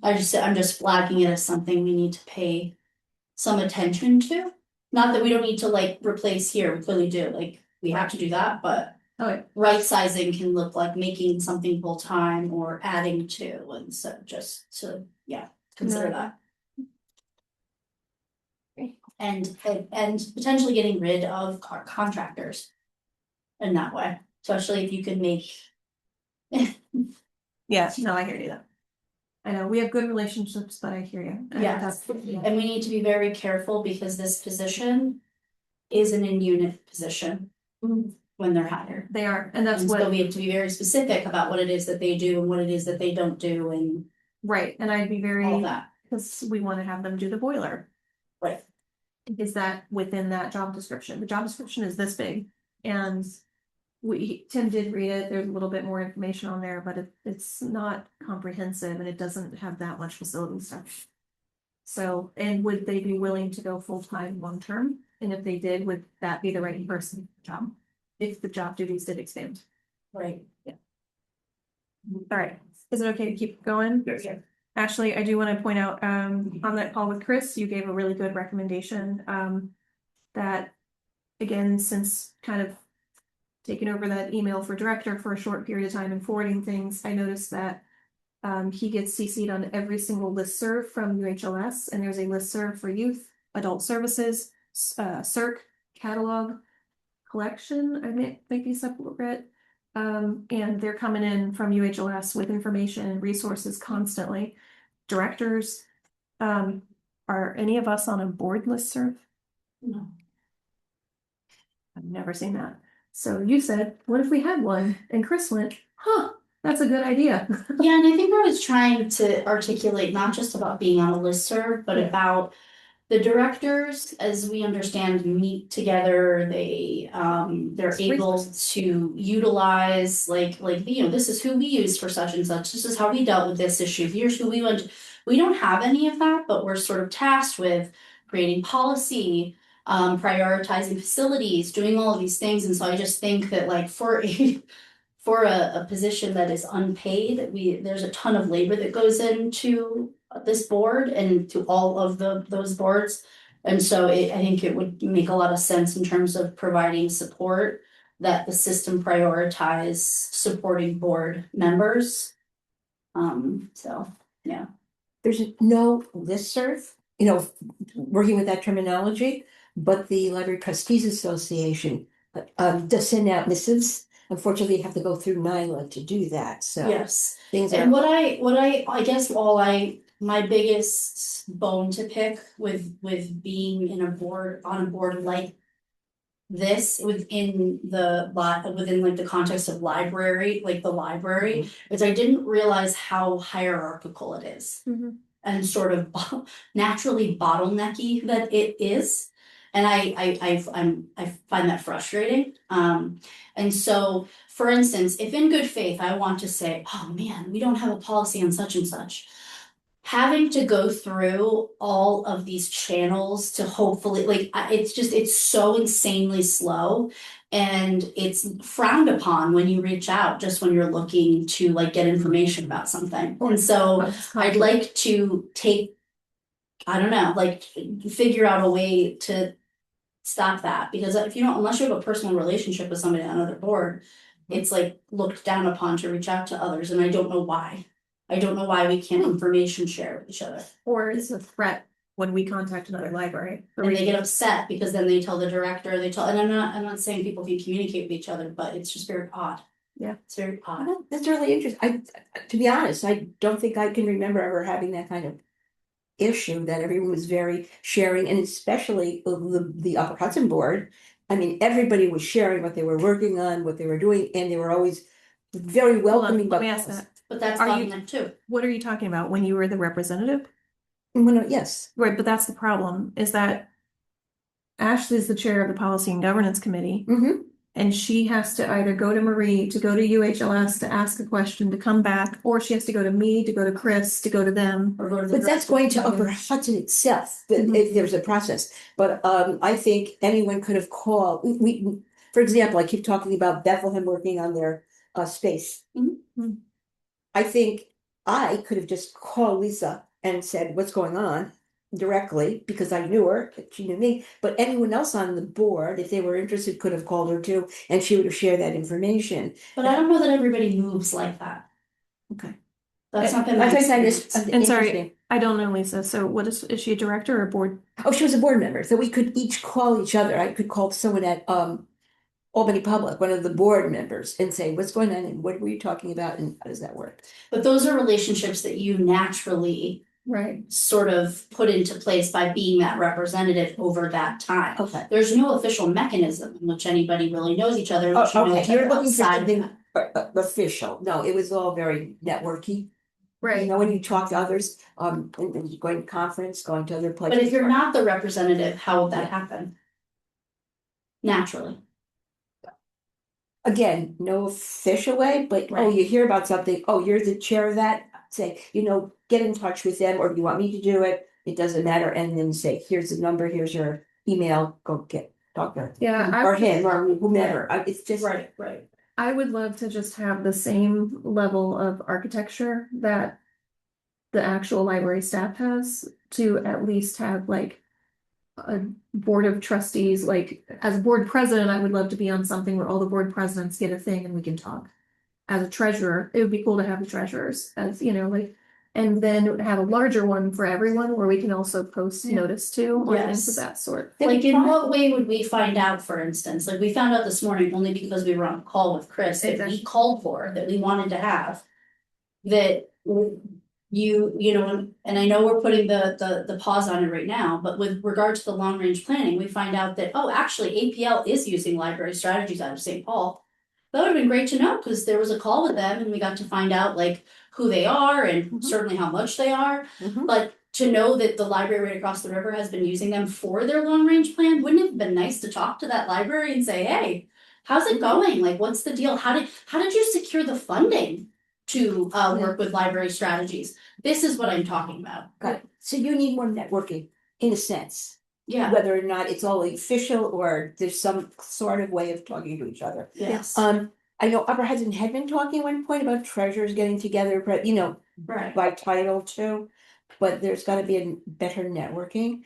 I'm just flagging it as something we need to pay some attention to. Not that we don't need to like replace here, we clearly do, like, we have to do that, but. Okay. Right sizing can look like making something full-time or adding to, and so just to, consider No. that. And potentially getting rid of contractors. In that way, especially if you could make. Yeah, no, I hear you though. I know, we have good relationships, but I hear you. And Yeah. that's- yeah. And we need to be very careful because this position is an in-unit position. When they're hired. They are, and that's And so what, we have to be very specific about what it is that they do and what it is that they don't do and right, and I'd be all very, that. because we want to have them do the boiler. Right. Is that within that job description? The job description is this big and Tim did read it, there's a little bit more information on there, but it's not comprehensive and it doesn't have that much facility stuff. So, and would they be willing to go full-time, long-term? And if they did, would that be the right person for the job? If the job duties did expand? Right. All right, is it okay to keep going? Yes. Ashley, I do want to point out, on that call with Chris, you gave a really good recommendation, that, again, since kind of taking over that email for director for a short period of time and forwarding things, I noticed that he gets CC'd on every single listserv from UHLS, and there's a listserv for youth, adult services, CERC, catalog, collection, I might be separate. And they're coming in from UHLS with information and resources constantly. Directors, are any of us on a board listserv? No. I've never seen that. So you said, what if we had one? And Chris went, huh, that's a good idea. Yeah, and I think I was trying to articulate not just about being on a listserv, but about the directors, as we understand, meet together, they're able to utilize this is who we use for such and such, this is how we dealt with this issue, here's who we went. We don't have any of that, but we're sort of tasked with creating policy, prioritizing facilities, doing all of these things, and so I just think that for a position that is unpaid, there's a ton of labor that goes into this board and to all of those boards. And so I think it would make a lot of sense in terms of providing support that the system prioritize supporting board members. So, yeah. There's no listserv, working with that terminology, but the Library Trustees Association does send out missives. Unfortunately, you have to go through NYLA to do that, so. Yes. Things And are, I guess my biggest bone to pick with being on a board like this within the context of library, like the library, is I didn't realize how hierarchical it is. Mhm. And sort of naturally bottlenecky that it is. And I find that frustrating. And so, for instance, if in good faith I want to say, oh man, we don't have a policy on such and such, having to go through all of these channels to hopefully it's so insanely slow, and it's frowned upon when you reach out just when you're looking to get information about something. And so I'd like to figure out a way to stop that, because if you don't, unless you have a personal relationship with somebody on another board, it's looked down upon to reach out to others, and I don't know why. I don't know why we can't information share with each other. Or it's a threat when we contact another library. And they get upset because then they tell the director, and I'm not saying people can communicate with each other, but it's just very odd. Yeah. It's very odd. well, that's really interesting. To be honest, I don't think I can remember ever having that kind of issue that everyone was very sharing, and especially the Upper Hudson board. I mean, everybody was sharing what they were working on, what they were doing, and they were always very Hold on, welcoming. let me ask that. But that's Are you- bottleneck too. What are you talking about? When you were the representative? Yes. Right, but that's the problem, is that Ashley's the chair of the Policy and Governance Committee, Mm-hmm. and she has to either go to Marie, to go to UHLS, to ask a question, to come back, or she has to go to me, to go to Chris, to go to them. Or go to the But that's director. going to Upper Hudson itself, Mhm. if there's a process. But I think anyone could have called, for example, I keep talking about Bethlehem working on their space. Mhm. I think I could have just called Lisa and said, what's going on, directly, because I knew her, she knew me. But anyone else on the board, if they were interested, could have called her too, and she would have shared that information. But I don't know that everybody moves like that. Okay. That's not been my As I said, experience. And sorry, I don't know, Lisa, so what is she a director or a board? Oh, she was a board member, so we could each call each other. I could call someone at Albany Public, one of the board members, and say, what's going on and what were you talking about and how does that work? But those are relationships that you naturally Right. sort of put into place by being that representative over that time. Okay. There's no official mechanism in which anybody really knows each other. Oh, which you know okay, each you're other looking for outside of something that. official. No, it was all very networky. You know, when you talk to others, and going to conference, going to other places. But if you're not the representative, how would that happen? Naturally. again, no official way, but oh, Right. you hear about something, oh, you're the chair of that, say, get in touch with them, or do you want me to do it? It doesn't matter, and then say, here's the number, here's your email, go talk to her. Yeah, Or him, or whomever, it's just. Right. I would love to just have the same level of architecture that the actual library staff has, to at least have like a board of trustees, like as board president, I would love to be on something where all the board presidents get a thing and we can talk. As a treasurer, it would be cool to have the treasurers as, like, and then have a larger one for everyone where we can also post notice to or things of Yes. that sort. Like, in what way would we find out, for instance, like, we found out this morning only because we were on a call with Chris that we Exactly. called for, that we wanted to have. That and I know we're putting the pause on it right now, but with regard to the long range planning, we find out that, oh, actually APL is using library strategies out of St. Paul. That would have been great to know, because there was a call with them and we got to find out like who they are and certainly how much they are. Mhm. But to know that the library right across the river has been using them for their long range plan, wouldn't it have been nice to talk to that library and say, hey, how's it going? Like, what's the deal? How did you secure the funding to work with library strategies? This is what I'm talking about. Got it. So you need more networking, in a sense, Yeah, whether or not it's all official or there's some sort of way of talking to each other. yes, I know Upper Hudson had been talking at one point about treasurers getting together, but right. by title too. But there's gotta be a better networking.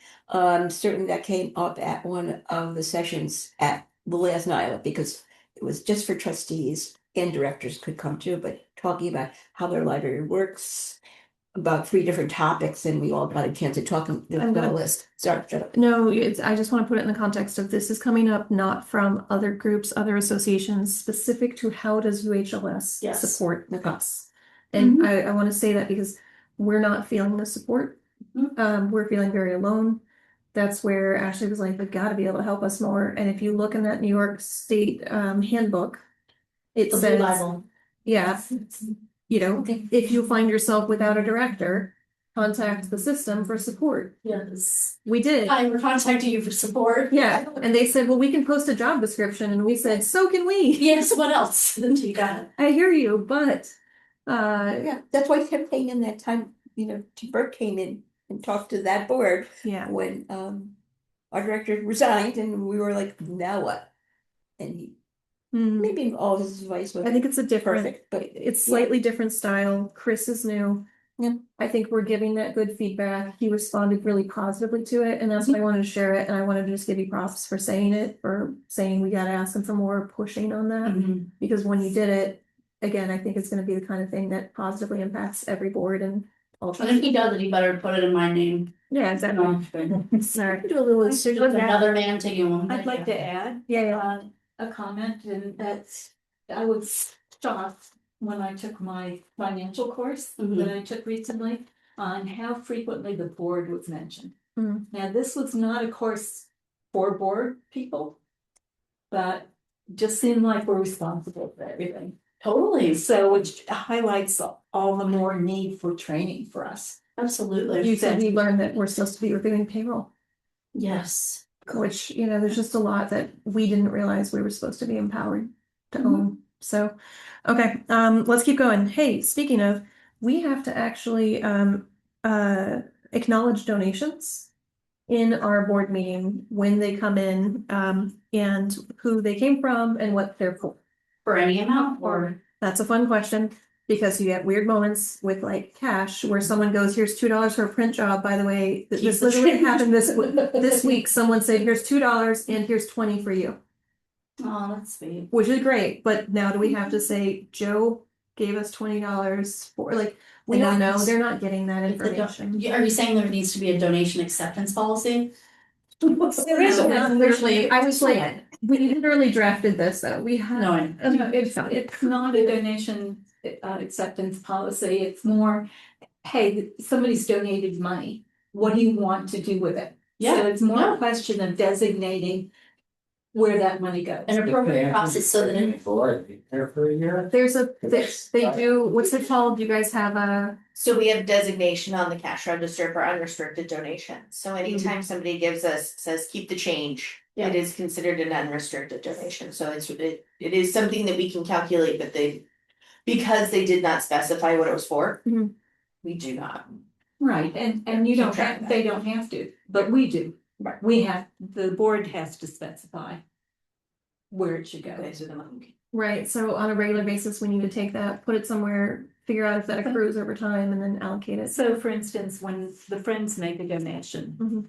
Certainly that came up at one of the sessions at the last night, because it was just for trustees and directors could come too, but talking about how their library works. About 3 different topics, and we all got a chance to talk, and there's I'm got a gonna- list. Sorry, shut up. No, I just want to put it in the context of this is coming up not from other groups, other associations, specific to how does UHLS Yes. support Okay. us? And I want to say that because we're not feeling the support. We're feeling very alone. That's where Ashley was like, they've got to be able to help us more. And if you look in that New York State handbook, it The Blue says, Bible. yeah, if you find yourself without a director, contact the system for support. Yes. We did. Hi, we're contacting you for support. Yeah, and they said, well, we can post a job description, and we said, so can we. Yes, what else? Then you got it. I hear you, but Yeah, that's why Tim came in that time, Tim Burke came in and talked to that board yeah. when our director resigned, and we were like, now what? And he, Mm, maybe all his advice was I think it's a different, perfect, but it's slightly different style. Chris is new. Yeah. I think we're giving that good feedback. He responded really positively to it, and that's why I wanted to share it. And I wanted to just give you props for saying it, for saying we gotta ask him for more pushing on that. Mhm. Because when you did it, again, I think it's gonna be the kind of thing that positively impacts every board and all. And if he does it, he better put it in my name. Yeah, exactly. No. Sorry. do a little Just insertion. another man taking one. I'd like to add Yeah, a comment, and that's, I was shocked when I took my financial course that I took recently on how frequently the board was mentioned. Mhm. Now, this was not a course for board people, but just seemed like we're responsible for everything. Totally, So it highlights all the more need for training for us. absolutely. you said we learned that we're supposed to be reviewing payroll, Yes. which, there's just a lot that we didn't realize we were supposed to be empowered to own. So, okay, let's keep going. Hey, speaking of, we have to actually acknowledge donations in our board meeting when they come in, and who they came from and what they're for. For any amount or? That's a fun question, because you get weird moments with like cash where someone goes, here's $2 for a print job, by the way. Keep This the literally change. happened this week. Someone said, here's $2 and here's 20 for you, Oh, that's sweet. which is great. But now do we have to say Joe gave us $20 for, like, we don't know. They're not getting that If the do- information. Are you saying there needs to be a donation acceptance policy? There is literally, I was like, we literally drafted this though. We have. No, I- It's not a donation acceptance policy, it's more, hey, somebody's donated money, what do you want to do with it? Yeah, So it's more yeah. a question of designating where that money goes. An appropriate process so that it. There for a year. There's they do, what's it called? You guys have a, So we have designation on the cash register for unrestricted donations. So anytime somebody gives us, says, keep the change. Yeah. It is considered an unrestricted donation, so it is something that we can calculate, but because they did not specify what it was for. Mhm. We do not. Right, and you Keep don't track of have, that. they don't have to, but we do. Right. We have, the board has to specify where it should go. Right, so on a regular basis, we need to take that, put it somewhere, figure out if that accrues over time and then allocate it. So for instance, when the Friends make a donation, Mhm.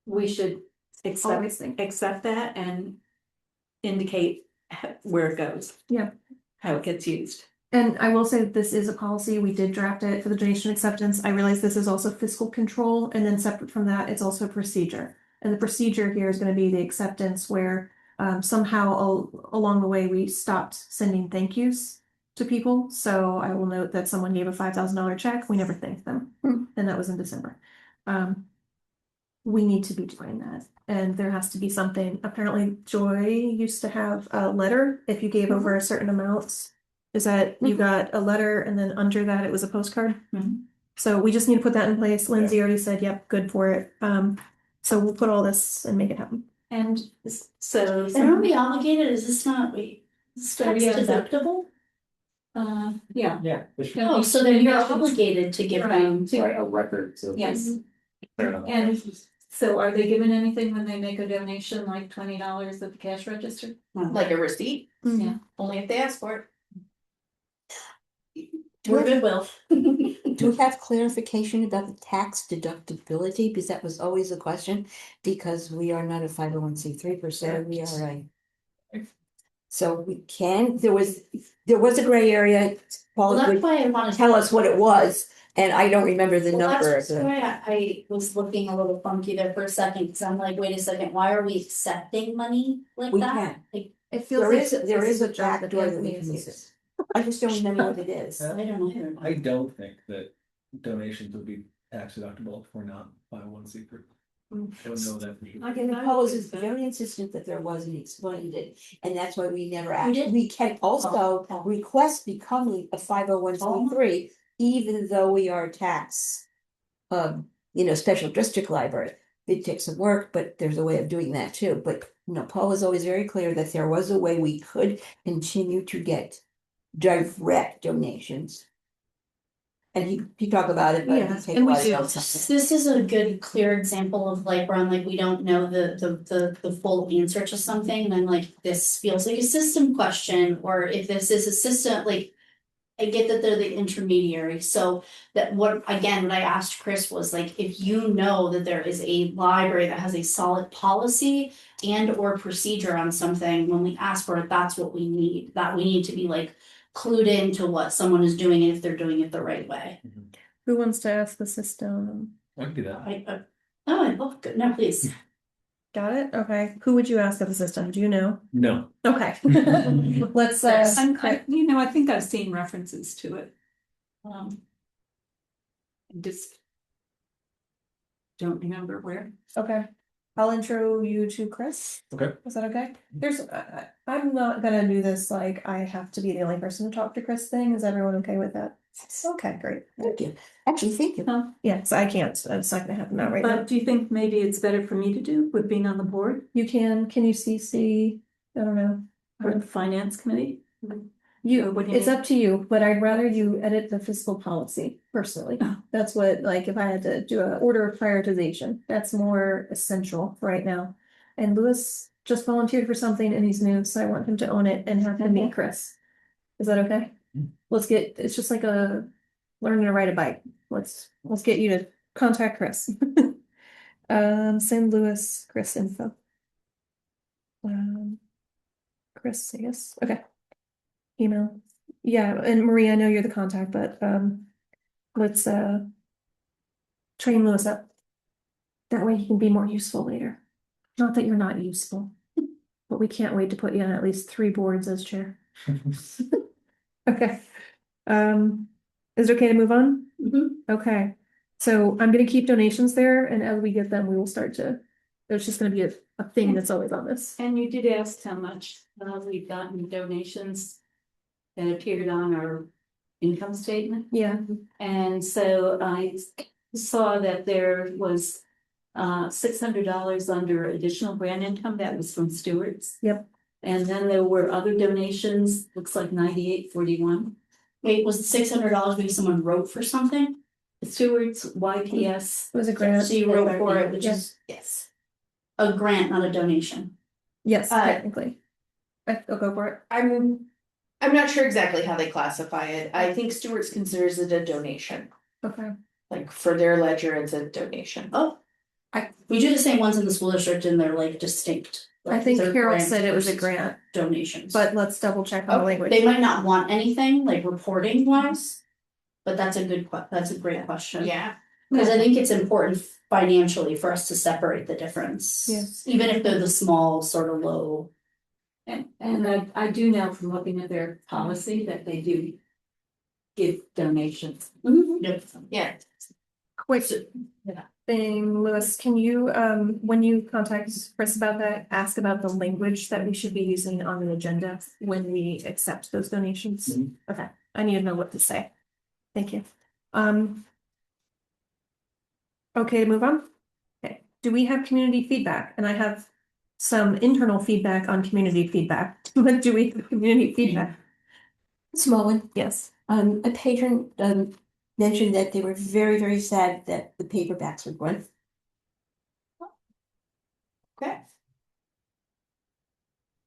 we should Always think. accept that and indicate where it goes. Yeah. How it gets used. And I will say that this is a policy. We did draft it for the donation acceptance. I realize this is also fiscal control, and then separate from that, it's also procedure. And the procedure here is going to be the acceptance where somehow along the way we stopped sending thank yous to people. So I will note that someone gave a $5,000 check. We never thanked them, and that was in December. We need to be doing that, and there has to be something. Apparently, Joy used to have a letter if you gave over a certain amount. Is that you got a letter and then under that it was a postcard? Mhm. So we just need to put that in place. Lindsay already said, yep, good for it. So we'll put all this and make it happen. And so. And are we obligated, is this not, wait, is So, tax yeah, deductible? Yeah. Yeah. They should Oh, so then you're Donations. obligated to give them. write a record, so. Yes, Fair enough. and so are they given anything when they make a donation, like $20 at the cash register? Like a receipt, Yeah. only if they ask for it. We're goodwill. Do we have clarification about the tax deductibility? Because that was always a question, because we are not a 501c3 per se, we are a. So we can, there was a gray area, Well, Paul that's would why I wanted. tell us what it was, and I don't remember the Well, number. that's why I was looking a little funky there for a second, because I'm like, wait a second, why are we accepting money like We that? can. Like, It feels There like is a job back door that we Anthony can is- use it. I just don't remember what it is. I don't know. I don't think that donations would be tax deductible if we're not 501c3. I don't know that. for sure. And Paul was very insistent that there was, and he explained it, and that's why we never Who asked. did? We can also Oh. request becoming a 501c3, even though we are a tax. Special district library. It takes some work, but there's a way of doing that too. But Paul was always very clear that there was a way we could continue to get direct donations. And he talked about it, but Yeah, he take and a we lot of do. notes. This is a good, clear example of like where I'm like, we don't know the full answer to something, and I'm like, this feels like a system question, or if this is a system, like. I get that they're the intermediary, so that what I asked Chris was like, if you know that there is a library that has a solid policy and or procedure on something, when we ask for it, that's what we need, that we need to be like clued into what someone is doing and if they're doing it the right way. Who wants to ask the system? I can do that. I love good, no, please. Got it? Okay. Who would you ask of the system? Do you know? No. Okay. Let's I think I've seen references to it. Just. Don't remember where. okay. I'll intro you to Chris. Okay. Is that okay? I'm not gonna do this like I have to be the only person to talk to Chris thing. Is everyone okay with that? Okay, great. Thank you. Actually, thank you. Yes, I can't. It's not gonna happen now right now. But do you think maybe it's better for me to do with being on the board You can you CC? I don't know. or the finance committee? You, What do you it's mean? up to you, but I'd rather you edit the fiscal policy personally. Oh. That's what, like, if I had to do an order of prioritization, that's more essential right now. And Louis just volunteered for something and he's new, so I want him to own it and have him meet Chris. Is that okay? It's just like learning to ride a bike. Let's get you to contact Chris. Send Louis Chris info. Chris, I guess. Okay. Email. Yeah, and Maria, I know you're the contact, but let's train Louis up. That way he can be more useful later. Not that you're not useful, but we can't wait to put you on at least 3 boards as chair. Okay. Is it okay to move on? Okay. So I'm gonna keep donations there, and as we get them, we will start to. There's just gonna be a thing that's always on this. And you did ask how much we've gotten donations that appeared on our income statement. Yeah. And so I saw that there was $600 under additional grant income, that was from Stewart's. Yep. And then there were other donations, looks like 98.41. Wait, was the $600 because someone wrote for something? Stewart's YPS. It was a grant. So you wrote for it, which Yeah. is, yes. A grant, not a donation. Yes, Uh, technically. I'll go for it. I'm not sure exactly how they classify it. I think Stewart's considers it a donation. Okay. Like for their ledger, it's a donation. Oh. We do the same ones in the school district and they're like distinct. I think They're Carol grants said it was a versus grant, Donations. but let's double check on the language. They might not want anything like reporting wise. But that's a that's a great question. Yeah. Cause I think it's important financially for us to separate the difference. Yes. Even if they're the small, sort of low. And I do know from looking at their policy that they do give donations. Yeah. Quick thing, Louis, can you, when you contact Chris about that, ask about the language that we should be using on the agenda when we accept those donations? Mhm. Okay, I need to know what to say. Thank you. Okay, to move on. Okay, do we have community feedback? And I have some internal feedback on community feedback, but do we have community feedback? Small one. Yes. A patron mentioned that they were very, very sad that the paperbacks were gone. Okay.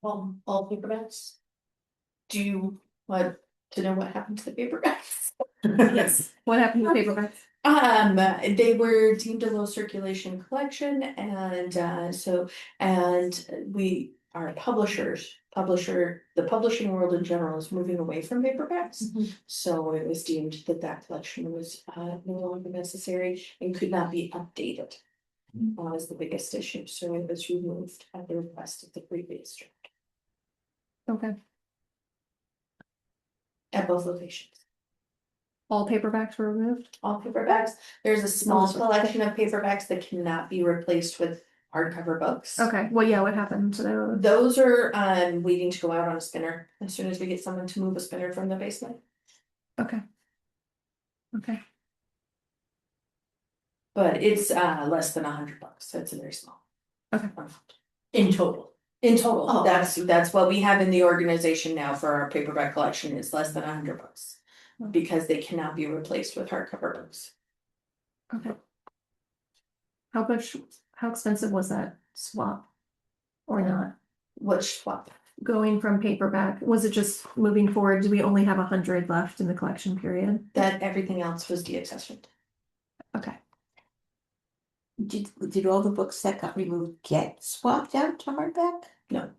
All paperbacks? Do you want to know what happened to the paperbacks? Yes. What happened to paperbacks? They were deemed a low circulation collection and our the publishing world in general is moving away from paperbacks. So it was deemed that collection was no longer necessary and could not be updated. Was the biggest issue, so it was removed at the request of the previous draft Okay. at both locations. All paperbacks were removed? All paperbacks, there's a small collection of paperbacks that cannot be replaced with hardcover books. Okay, well, yeah, what happened to those? Those are waiting to go out on a spinner as soon as we get someone to move a spinner from the basement. Okay. Okay. But it's less than $100, so it's a very small. Okay. In total. In total, Oh. that's what we have in the organization now for our paperback collection is less than $100. Because they cannot be replaced with hardcover books. Okay. How expensive was that swap? Or not? Which swap? Going from paperback, was it just moving forward? Do we only have 100 left in the collection period? That everything else was deaccessioned. Okay. Did all the books that got removed get swapped out to hardback? No.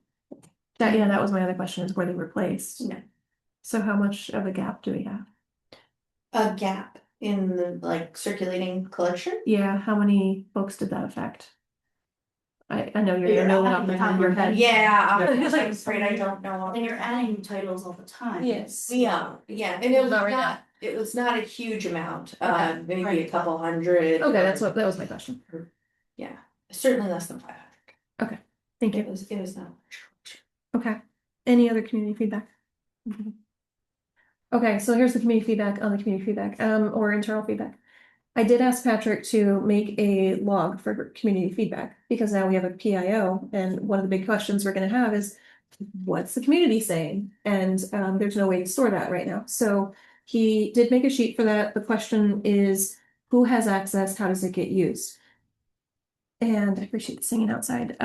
That was my other question, is were they replaced? No. So how much of a gap do we have? A gap in the circulating collection? Yeah, how many books did that affect? I know you're gonna know that off the top of your head. Yeah, I'm afraid I don't know. And you're adding new titles all the time. Yes. Yeah, and it was Not right not, it was not a huge amount, Okay. maybe Right. a couple hundred. Okay, that was my question. Yeah, certainly less than 500. Thank It you. was not much. Okay. Any other community feedback? Okay, so here's the community feedback on the community feedback, or internal feedback. I did ask Patrick to make a log for community feedback because now we have a PIO, and one of the big questions we're gonna have is what's the community saying? And there's no way to store that right now. So he did make a sheet for that. The question is, who has access? How does it get used? And I appreciate the singing outside.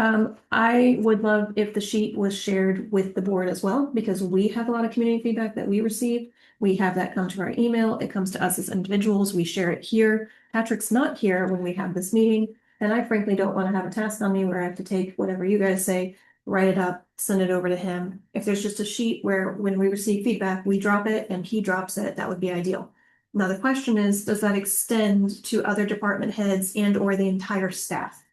I would love if the sheet was shared with the board as well, because we have a lot of community feedback that we receive. We have that come to our email. It comes to us as individuals. We share it here. Patrick's not here when we have this meeting. And I frankly don't want to have a task on me where I have to take whatever you guys say, write it up, send it over to him. If there's just a sheet where when we receive feedback, we drop it and he drops it, that would be ideal. Now, the question is, does that extend to other department heads and or the entire staff?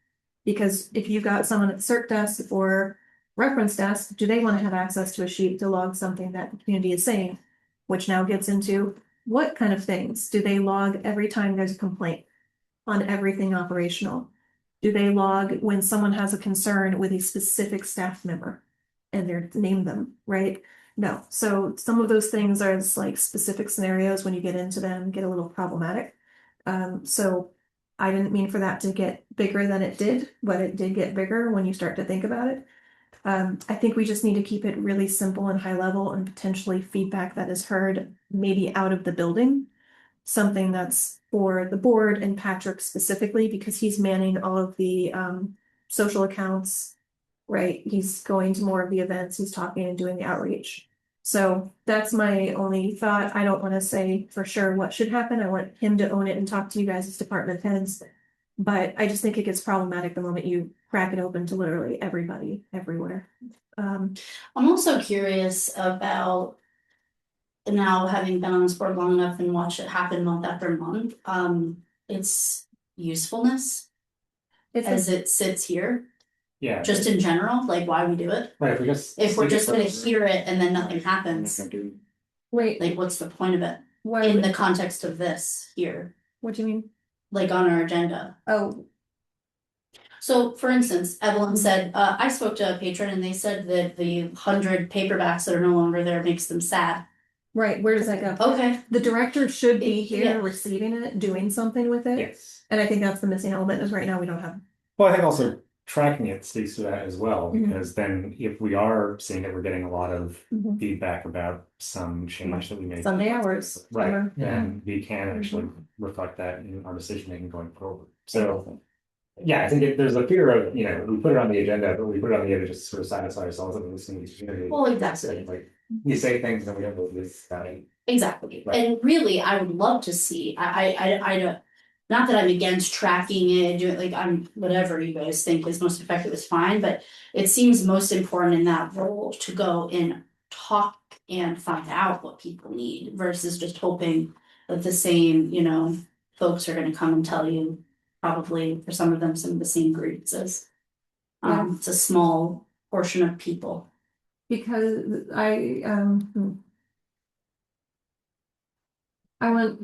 Because if you've got someone at CERT desk or reference desk, do they want to have access to a sheet to log something that the community is saying? Which now gets into what kind of things? Do they log every time there's a complaint on everything operational? Do they log when someone has a concern with a specific staff member and they're name them, right? No. So some of those things are like specific scenarios when you get into them, get a little problematic. So I didn't mean for that to get bigger than it did, but it did get bigger when you start to think about it. I think we just need to keep it really simple and high level and potentially feedback that is heard maybe out of the building. Something that's for the board and Patrick specifically, because he's manning all of the social accounts. Right, he's going to more of the events, he's talking and doing the outreach. So that's my only thought. I don't want to say for sure what should happen. I want him to own it and talk to you guys as department heads. But I just think it gets problematic the moment you crack it open to literally everybody, everywhere. I'm also curious about now having been on this board long enough and watched it happen month after month, its usefulness It's as it sits here, Yeah. just in general, like why we do it. Right, If we're just gonna hear it and then nothing happens, wait, like what's the point of it why, in the context of this here, what do you mean? like on our agenda? Oh, So for instance, Evelyn said, I spoke to a patron and they said that the 100 paperbacks that are no longer there makes them sad. right, where does that go? Okay, The director should be Yeah. here receiving it, doing something with it. Yes. And I think that's the missing element is right now we don't have. Well, I think also tracking it speaks to that as well, Mhm. because then if we are seeing that we're getting a lot of Mhm. feedback about some change that we made. Sunday hours. Right, summer. then we can actually reflect that in our decision making going forward. So, yeah, I think there's a fear of, you know, we put it on the agenda, but we put it on the agenda just to sort of satisfy ourselves and listening to the community. well, exactly. Like, you say things and we don't really listen to that. Exactly, Right. and really, I would love to see, I don't. Not that I'm against tracking it, doing like I'm whatever you guys think is most effective is fine, but it seems most important in that role to go and talk and find out what people need versus just hoping that the same, you know, folks are gonna come and tell you, probably for some of them, some of the same grievances. It's a small portion of people. Because I went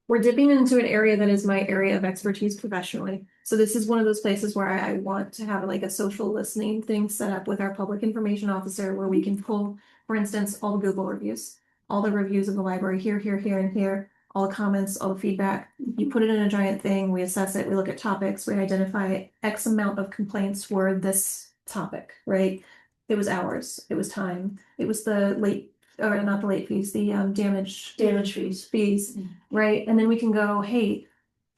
we're dipping into an area that is my area of expertise professionally. So this is one of those places where I want to have like a social listening thing set up with our public information officer where we can pull, for instance, all the Google reviews, all the reviews of the library here, here, here, and here, all the comments, all the feedback. You put it in a giant thing, we assess it, we look at topics, we identify X amount of complaints were this topic, right? It was hours, it was time, it was the late, or not the late fees, the damage fees, right? And then we can go, hey,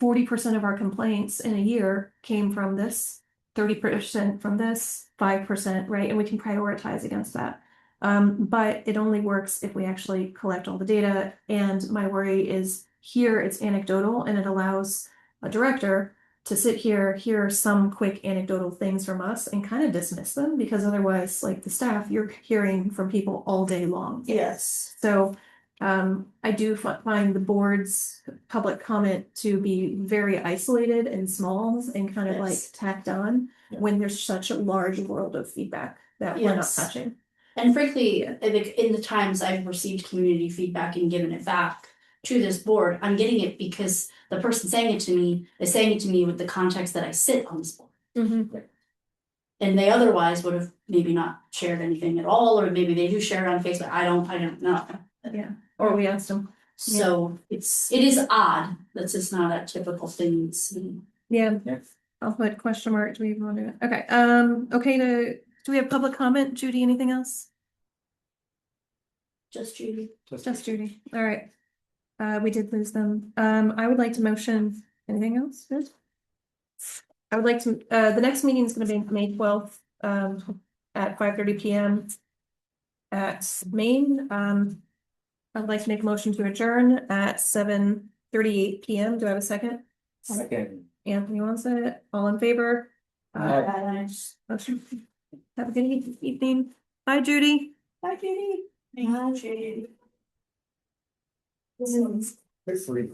40% of our complaints in a year came from this, 30% from this, 5%, right? And we can prioritize against that. But it only works if we actually collect all the data. And my worry is here it's anecdotal and it allows a director to sit here, hear some quick anecdotal things from us and kind of dismiss them because otherwise, like the staff, you're hearing from people all day long. Yes. So I do find the board's public comment to be very isolated and small and kind of like Yes. tacked on when there's such a large world of feedback that we're not Yes. touching. And frankly, in the times I've received community feedback and given it back to this board, I'm getting it because the person saying it to me is saying it to me with the context that I sit on this board. And they otherwise would have maybe not shared anything at all, or maybe they do share it on Facebook. I don't know. Yeah, or we asked them. So it is odd. That's just not a typical thing to see. Yeah. Yes. I'll put question mark. Do we even want to do it? Okay. Okay. Do we have public comment? Judy, anything else? Just Judy. Just Judy. All right. We did lose them. I would like to motion, anything else? Good. I would like to, the next meeting is gonna be May 12th, at 5:30 PM. At Maine, I would like to make a motion to adjourn at 7:38 PM. Do I have a second? Second. Anthony wants it. All in favor? Motion. Have a good evening. Bye, Judy. Bye, Judy. Thank you, Judy. This week,